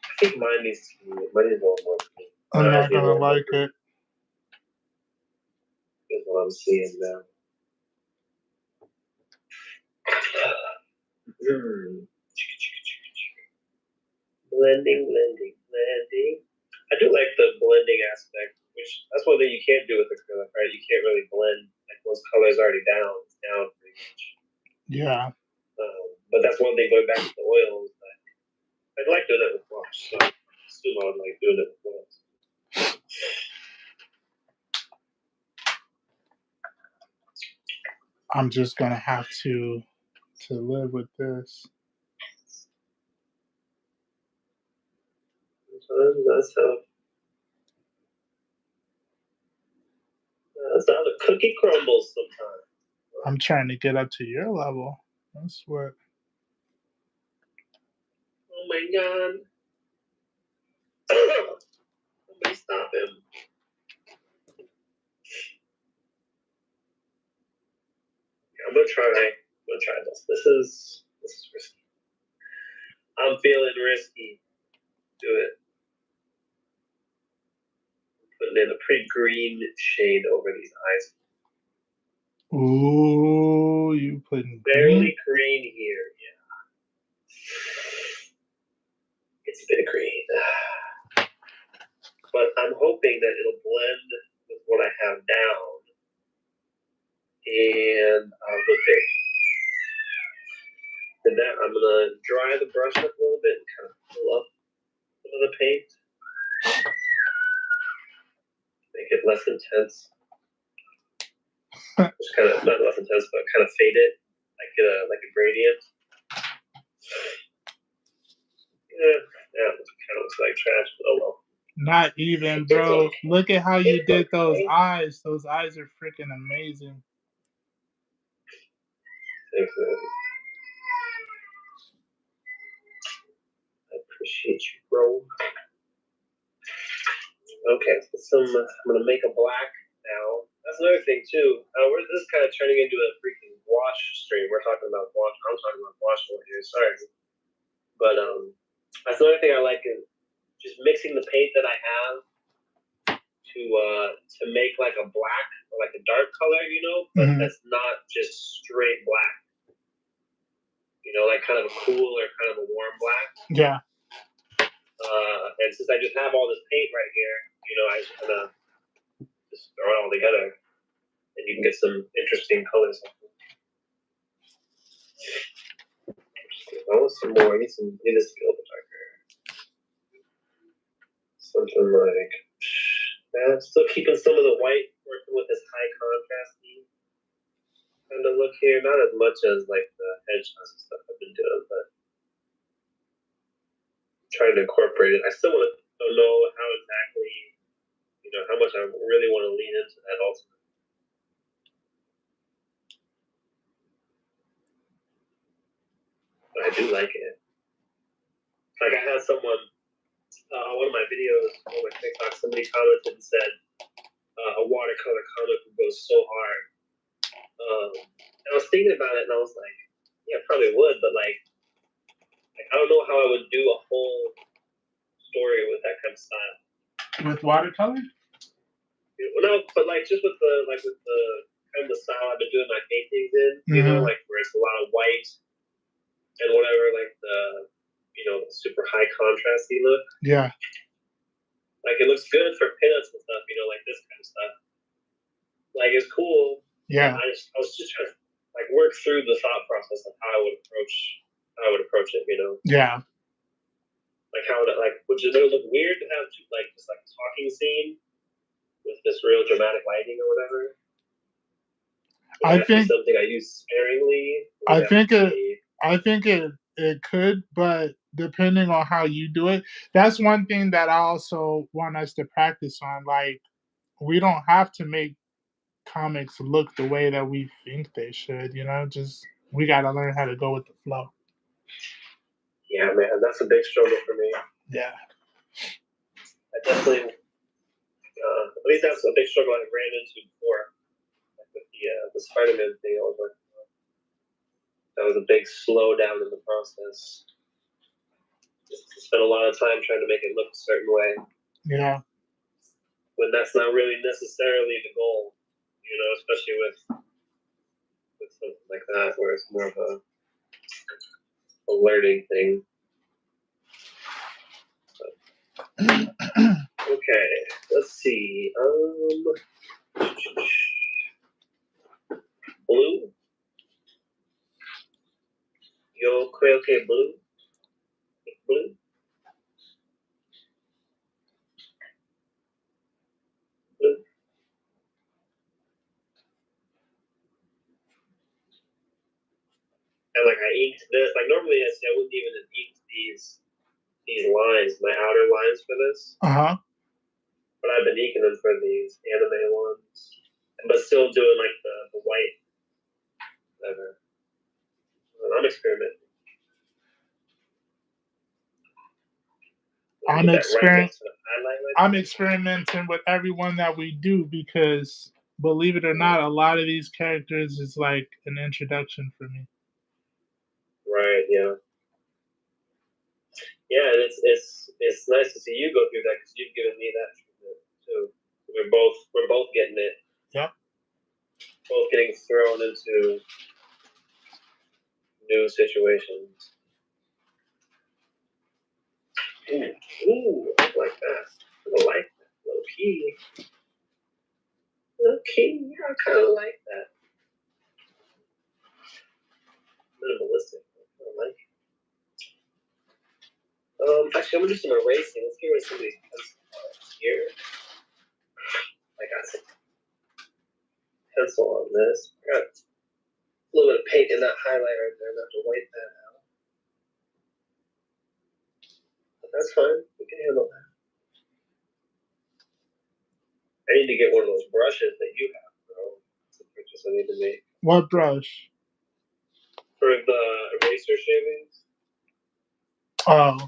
I think mine needs to be a little more pink. I'm not gonna like it. Is what I'm seeing now. Blending. I do like the blending aspect, which that's one thing you can't do with acrylic, right? You can't really blend like those colors already down pretty much. Yeah. But that's one thing going back to the oils. I'd like doing it with wash, so I assume I would like doing it with oils. I'm just gonna have to live with this. That's how the cookie crumbles sometimes. I'm trying to get up to your level. That's what. Oh my god. Somebody stop him. I'm gonna try this. This is risky. I'm feeling risky. Do it. Putting in a pretty green shade over these eyes. Ooh, you putting barely green here, yeah. It's a bit of green. But I'm hoping that it'll blend with what I have down. And look there. And that I'm gonna dry the brush up a little bit and kind of fill up some of the paint. Make it less intense. Just kind of not less intense, but kind of fade it, like a gradient. Yeah, it kind of looks like trash, but oh well. Not even, bro. Look at how you did those eyes. Those eyes are freaking amazing. Thanks, man. Appreciate you, bro. Okay, so I'm gonna make a black now. That's another thing too. This is kind of turning into a freaking wash stream. We're talking about wash. I'm talking about wash over here. Sorry, but that's another thing I like is just mixing the paint that I have to make like a black or like a dark color, you know, but that's not just straight black. You know, like kind of a cool or kind of a warm black. Yeah. And since I just have all this paint right here, you know, I just kind of just throw it all together, and you can get some interesting colors. I want some more. I need this a little bit darker. Something like that. Still keeping some of the white, working with this high contrasty kind of look here. Not as much as like the headshots and stuff I've been doing, but trying to incorporate it. I still don't know how exactly, you know, how much I really want to lean into that ultimate. But I do like it. Like I had someone, one of my videos on my TikTok, somebody commented and said a watercolor comic would go so hard. And I was thinking about it, and I was like, yeah, probably would, but like I don't know how I would do a whole story with that kind of style. With watercolor? No, but like just with the kind of the style I've been doing my paintings in, you know, like where it's a lot of white and whatever, like the, you know, super high contrasty look. Yeah. Like it looks good for pinups and stuff, you know, like this kind of stuff. Like it's cool. Yeah. I was just trying to like work through the thought process of how I would approach it, you know. Yeah. Like how would it would it look weird to have like just like a talking scene with this real dramatic lighting or whatever? I think something I use sparingly. I think it could, but depending on how you do it, that's one thing that I also want us to practice on. Like, we don't have to make comics look the way that we think they should, you know, just we got to learn how to go with the flow. Yeah, man, that's a big struggle for me. Yeah. I definitely, at least that's a big struggle I ran into before, like with the Spider-Man thing I was working on. That was a big slowdown in the process. Just to spend a lot of time trying to make it look a certain way. Yeah. When that's not really necessarily the goal, you know, especially with something like that, where it's more of a learning thing. Okay, let's see. Blue. Yo, okay, blue. Blue. Blue. And like I inked this. Like normally I wouldn't even have inked these lines, my outer lines for this. But I've been inking them for these anime ones. But still doing like the white. Whatever. I'm experimenting. I'm experimenting with everyone that we do because, believe it or not, a lot of these characters is like an introduction for me. Right. Yeah. Yeah, and it's nice to see you go through that because you've given me that treatment too. We're both getting it. Yep. Both getting thrown into new situations. Ooh, I like that. I like that. Low key. I kind of like that. Minimalistic. I like it. Actually, I'm gonna do some erasing. Let's get rid of some of these pencils here. I got some pencil on this. I got a little bit of paint in that highlight right there. I'm gonna have to wipe that out. But that's fine. We can handle that. I need to get one of those brushes that you have, bro. That's a purchase I need to make. What brush? For the eraser shavings. Oh.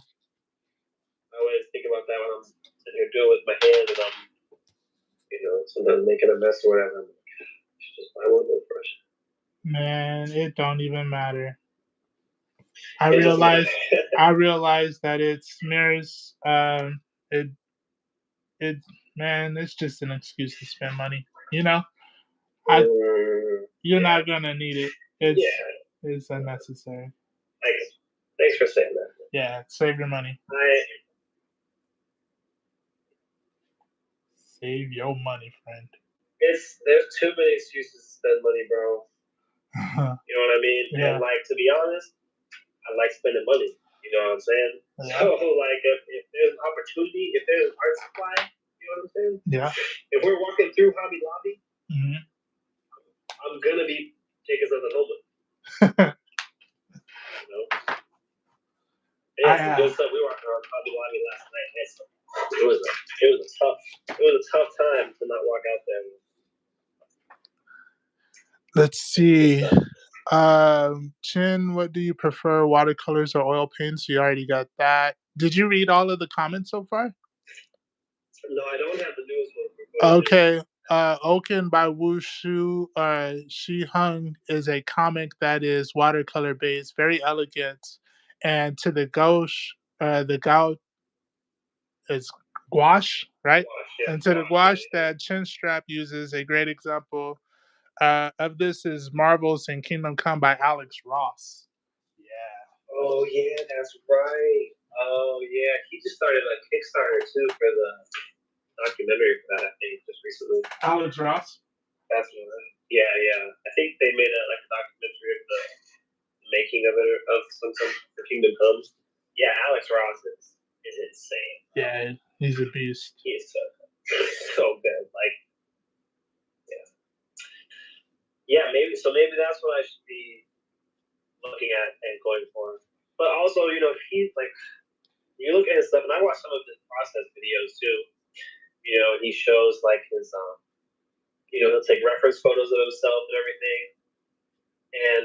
thinking about that when I'm sitting here doing it with my hand and I'm, sometimes making a mess or whatever. I'm like, I should just buy one of those brushes. Man, it don't even matter. I realize that it smears. It man, it's just an excuse to spend money. You're not gonna need it. It's unnecessary. Thanks for saying that. Yeah, save your money. Save your money, friend. There's too many excuses to spend money, bro. You know what I mean? Yeah. And to be honest, I like spending money. You know what I'm saying? Yeah. So if there's an opportunity, if there's an art supply, you know what I'm saying? Yeah. If we're walking through Hobby Lobby, I'm gonna be taking something home with. Some good stuff. We were on Hobby Lobby last night. It was a tough time to not walk out there. Let's see. Chin, what do you prefer, watercolors or oil paints? You already got that. Did you read all of the comments so far? No, I don't have the newest one. Okay. Oken by Wu Shu Shi Hung is a comic that is watercolor based, very elegant. And to the gouache, the gouache is gouache, right? And to the gouache that Chinstrap uses, a great example of this is Marvels and Kingdom Come by Alex Ross. Yeah. Oh yeah, that's right. Oh yeah, he just started a Kickstarter too for the documentary for that. I think just recently. Alex Ross. That's right. Yeah. I think they made a documentary of the making of it of some for Kingdom Come. Yeah, Alex Ross is insane. Yeah, he's a beast. He is so good. Maybe that's what I should be looking at and going for. But also, he's you look at his stuff, and I watch some of his process videos too. He shows his he'll take reference photos of himself and everything. And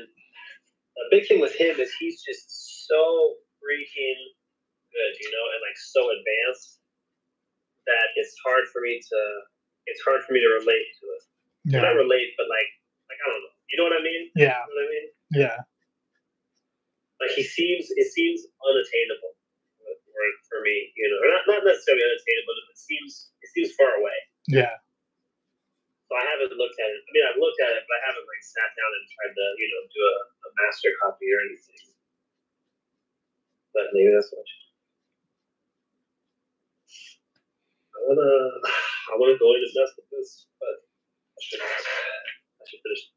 a big thing with him is he's just so freaking good, and so advanced that it's hard for me to relate to it. Yeah. Not relate, but I don't know. You know what I mean? Yeah. You know what I mean? Yeah. It seems unattainable for me, or not necessarily unattainable, but it seems far away. Yeah. So I haven't looked at it. I mean, I've looked at it, but I haven't sat down and tried to, do a master copy or anything. But maybe that's what I want to go in and mess with this, but I should finish.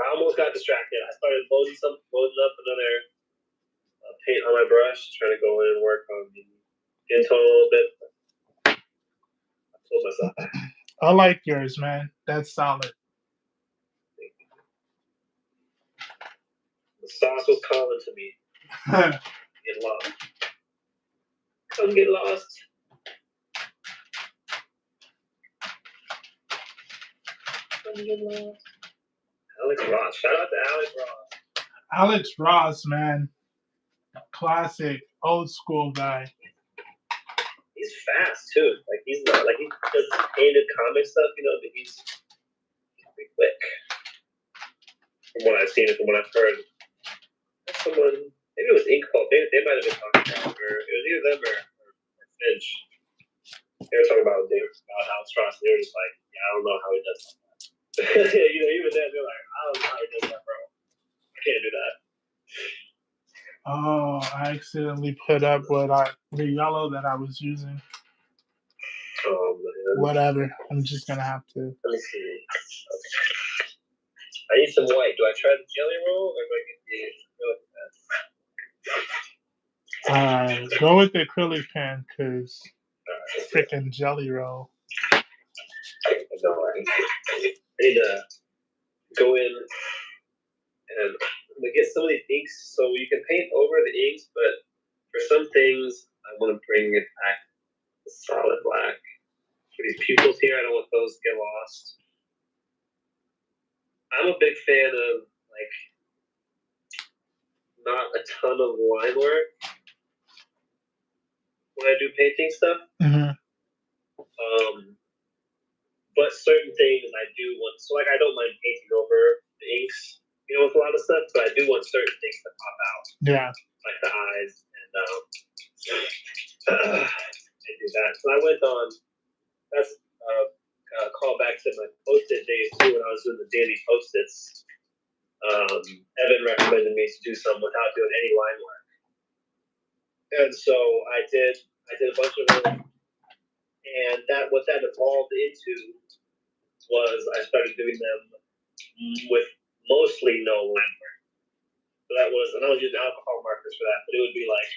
I almost got distracted. I started loading up another paint on my brush, trying to go in and work on the skin tone a little bit. I told myself. I like yours, man. That's solid. The sauce was calling to me. Get lost. Come get lost. Come get lost. Alex Ross. Shout out to Alex Ross. Alex Ross, man. Classic, old school guy. He's fast too. He's not he does painted comic stuff, but he's pretty quick. From what I've seen and from what I've heard. Someone, maybe it was Inkpulp. They might have been talking about, or it was either them or Finch. They were talking about Alex Ross. They were just I don't know how he does that. Even then they're I don't know how he does that, bro. I can't do that. Oh, I accidentally put up the yellow that I was using. Oh man. Whatever. I'm just gonna have to. Let me see. Okay. I need some white. Do I try the jelly roll or do I get the go with the acrylic pen because freaking jelly roll. I need to go in and get some of these inks so you can paint over the inks, but for some things I want to bring it back to solid black. For these pupils here, I don't want those to get lost. I'm a big fan of not a ton of line work, when I do painting stuff. Mm-hmm. But certain things I do want. So like I don't mind painting over the inks, with a lot of stuff. But I do want certain things to pop out. Yeah. Like the eyes and I do that. So I went on. That's call back to my post-it days too when I was doing the daily post-its. Evan recommended me to do some without doing any line work, and so I did a bunch of them, and what that evolved into was I started doing them with mostly no line work. So that was, and I was using alcohol markers for that, but it would be like,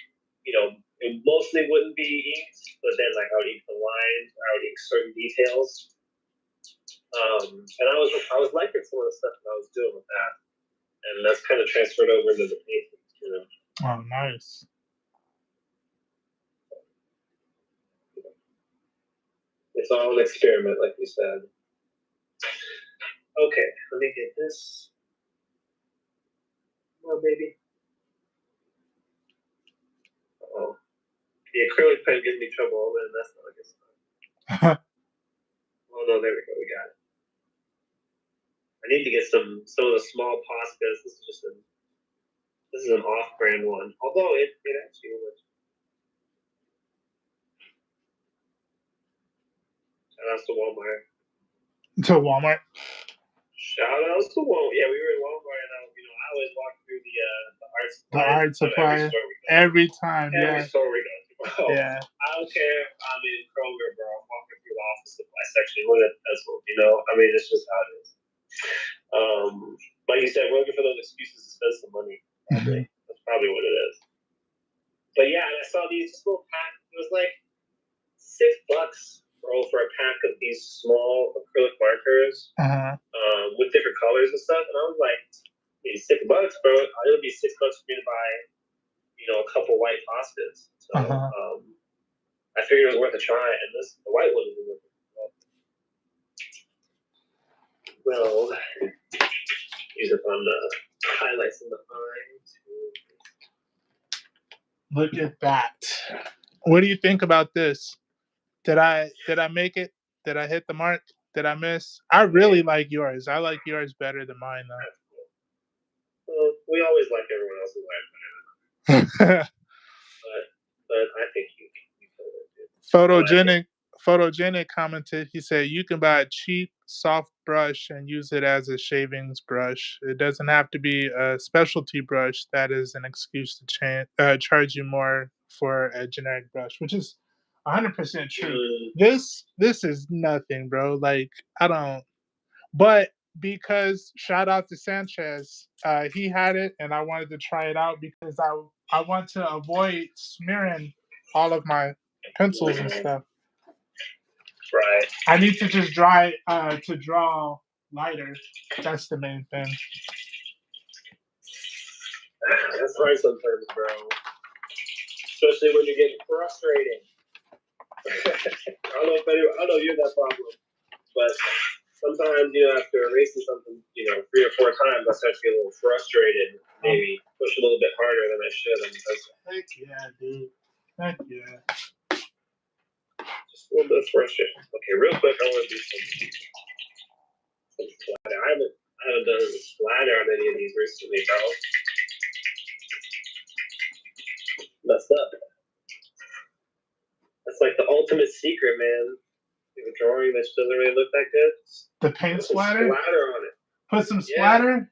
it mostly wouldn't be inked, but then like I would ink the lines, I would ink certain details. And I was liking some of the stuff that I was doing with that, and that's kind of transferred over into the painting. Oh, nice. It's all an experiment, like we said. Okay, let me get this. Oh, baby. Oh, the acrylic pen gives me trouble, and that's not a good sign. Oh no, there we go. We got it. I need to get some of the small Poscas. This is an off-brand one, although it actually works. Shout out to Walmart. To Walmart. Shout out to Walmart. Yeah, we were in Walmart, and I always walk through the art supply every time. Every store we go to. Oh, yeah. I don't care if I'm in Kroger, bro. I'm walking through the office supply section with a pencil. It's just how it is. Like you said, we're looking for those excuses to spend some money. Probably. Mm-hmm. That's probably what it is. But yeah, and I saw these little packs. It was like $6, bro, for a pack of these small acrylic markers with different colors and stuff. And I was like, $6, bro. It'll be $6 for me to buy, a couple white Poscas. So I figured it was worth a try, and the white one is worth it. Well, use it on the highlights in the eye. Look at that. What do you think about this? Did I make it? Did I hit the mark? Did I miss? I really like yours. I like yours better than mine, though. That's cool. Well, we always like everyone else's life better. But I think you Photogenic commented. He said you can buy a cheap soft brush and use it as a shavings brush. It doesn't have to be a specialty brush. That is an excuse to charge you more for a generic brush, which is 100% true. This is nothing, bro. Like I don't. But because shout out to Sanchez, he had it, and I wanted to try it out because I want to avoid smearing all of my pencils and stuff. Right. I need to just to draw lighter. That's the main thing. That's hard sometimes, bro. Especially when you're getting frustrated. I don't know if you have that problem, but sometimes after erasing something 3 or 4 times, I start to get a little frustrated. Maybe push a little bit harder than I should. Heck yeah, dude. Heck yeah. Just a little bit of frustration. Okay, real quick, I want to do some splatter. I haven't done a splatter on any of these recently, bro. Messed up. That's like the ultimate secret, man. A drawing that doesn't really look that good. The paint splatter? Splatter on it. Put some splatter?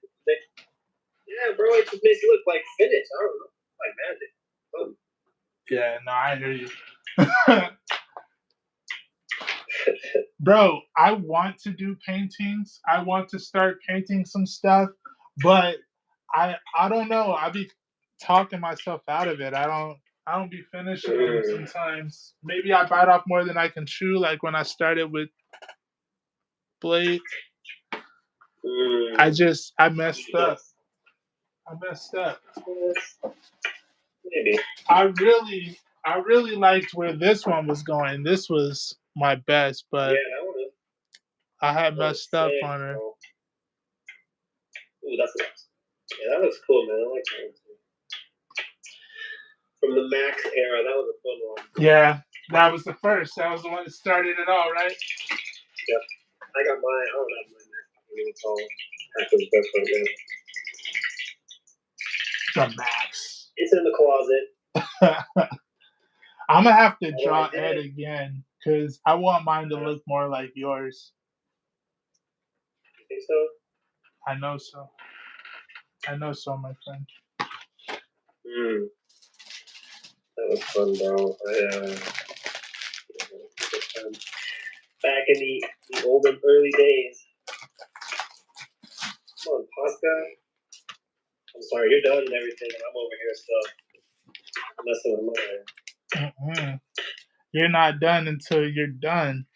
Yeah, bro. It just makes it look like finish. I don't know. Like magic. Oh. Yeah, no, I hear you. Bro, I want to do paintings. I want to start painting some stuff, but I don't know. I be talking myself out of it. I don't be finishing them sometimes. Maybe I bite off more than I can chew, like when I started with Blade. I messed up. Maybe. I really liked where this one was going. This was my best, but I had messed up on her. Ooh, that's nice. Yeah, that looks cool, man. I like that one too. From the Max era, that was a fun one. Yeah, that was the first. That was the one that started it all, right? Yep. I got mine. I don't have mine. I mean, it's all Packers best right now. The Max. It's in the closet. I'm gonna have to draw Ed again because I want mine to look more like yours. You think so? I know so. I know so, my friend. That was fun, bro. Back in the old and early days. Come on, Pasca. I'm sorry, you're done and everything, and I'm over here still messing with mine. You're not done until you're done.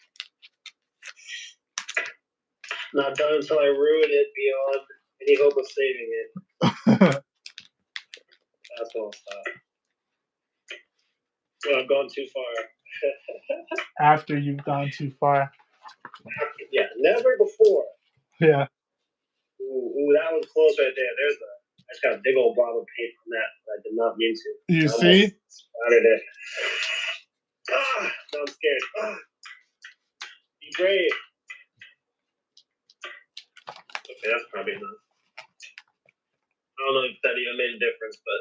Not done until I ruin it beyond any hope of saving it. That's when I'll stop. Well, I've gone too far. After you've gone too far. Yeah, never before. Yeah. Ooh, that was close right there. I just got a big old bottle of paint from that I did not mean to. You see? Spotted it. Now I'm scared. Be brave. Okay, that's probably enough. I don't know if that even made a difference, but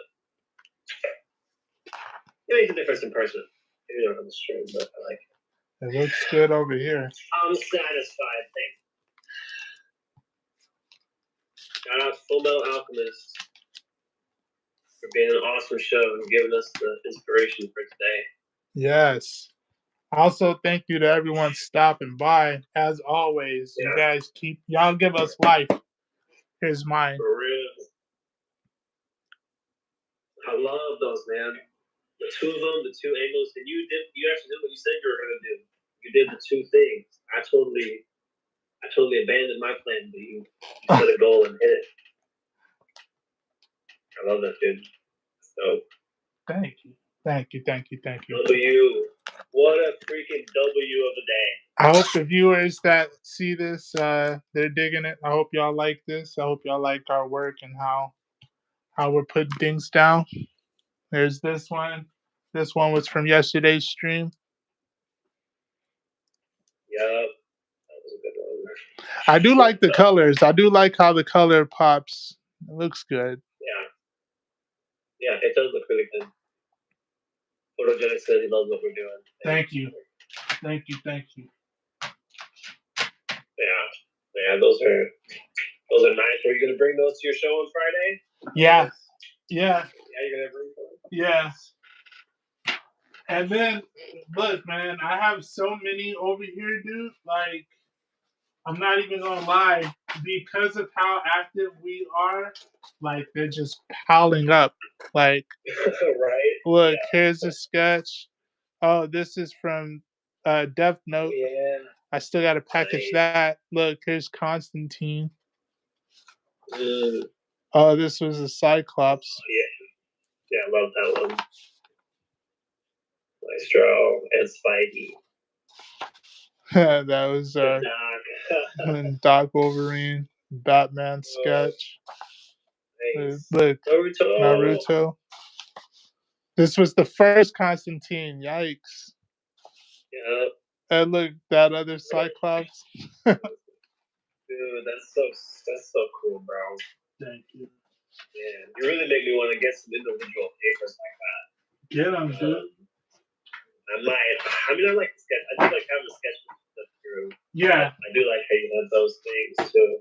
it makes a difference in person. Maybe not on the stream, but I like it. It looks good over here. I'm satisfied. Thanks. Shout out to Full Metal Alchemist for being an awesome show and giving us the inspiration for today. Yes. Also, thank you to everyone stopping by. As always, you guys y'all give us life. Here's mine. For real. I love those, man. The two of them, the two angles, and you actually did what you said you were gonna do. You did the two things. I totally abandoned my plan, but you set a goal and hit it. I love that, dude. So thank you. W. What a freaking W of the day. I hope the viewers that see this, they're digging it. I hope y'all like this. I hope y'all like our work and how we're putting things down. There's this one. This one was from yesterday's stream. Yep. That was a good one. I do like the colors. I do like how the color pops. It looks good. Yeah, it does look really good. Photogenic says he loves what we're doing. Thank you. Yeah, those are nice. Are you gonna bring those to your show on Friday? Yeah. You're gonna bring them? Yeah. And then look, man, I have so many over here, dude. Like, I'm not even gonna lie, because of how active we are, like they're just piling up. Like, right? Look, here's a sketch. Oh, this is from Death Note. Yeah. I still gotta package that. Look, here's Constantine. Oh, this was a Cyclops. Yeah, I love that one. Maestro and Spidey. That was Doc Wolverine, Batman sketch. Nice. Look, Naruto. This was the first Constantine. Yikes. Yeah. And look, that other Cyclops. Dude, that's so cool, bro. Thank you. Yeah, you really make me want to get some individual papers like that. Get them, dude. I like the sketch. I do like having the sketch through. Yeah. I do like how you have those things too.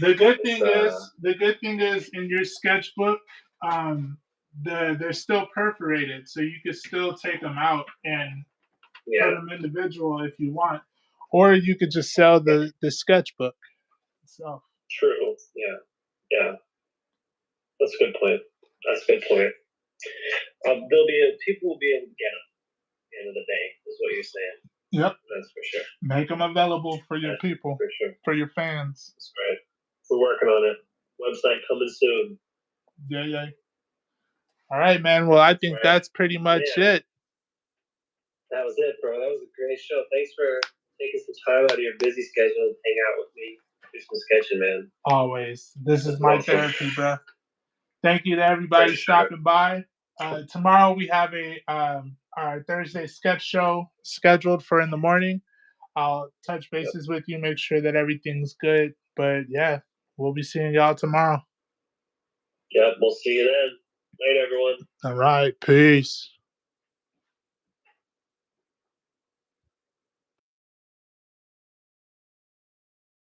The good thing is in your sketchbook, they're still perforated, so you can still take them out and put them individual if you want, or you could just sell the sketchbook itself. True. Yeah. That's a good point. People will be able to get them at the end of the day. Is what you're saying. Yep. That's for sure. Make them available for your people. For sure. For your fans. That's right. We're working on it. Website coming soon. Yeah. All right, man. Well, I think that's pretty much it. That was it, bro. That was a great show. Thanks for taking some time out of your busy schedule to hang out with me. Do some sketching, man. Always. This is my therapy, bro. Thank you to everybody stopping by. Tomorrow we have our Thursday sketch show scheduled for in the morning. I'll touch bases with you, make sure that everything's good. But yeah, we'll be seeing y'all tomorrow. Yep, we'll see you then. Later, everyone. All right, peace.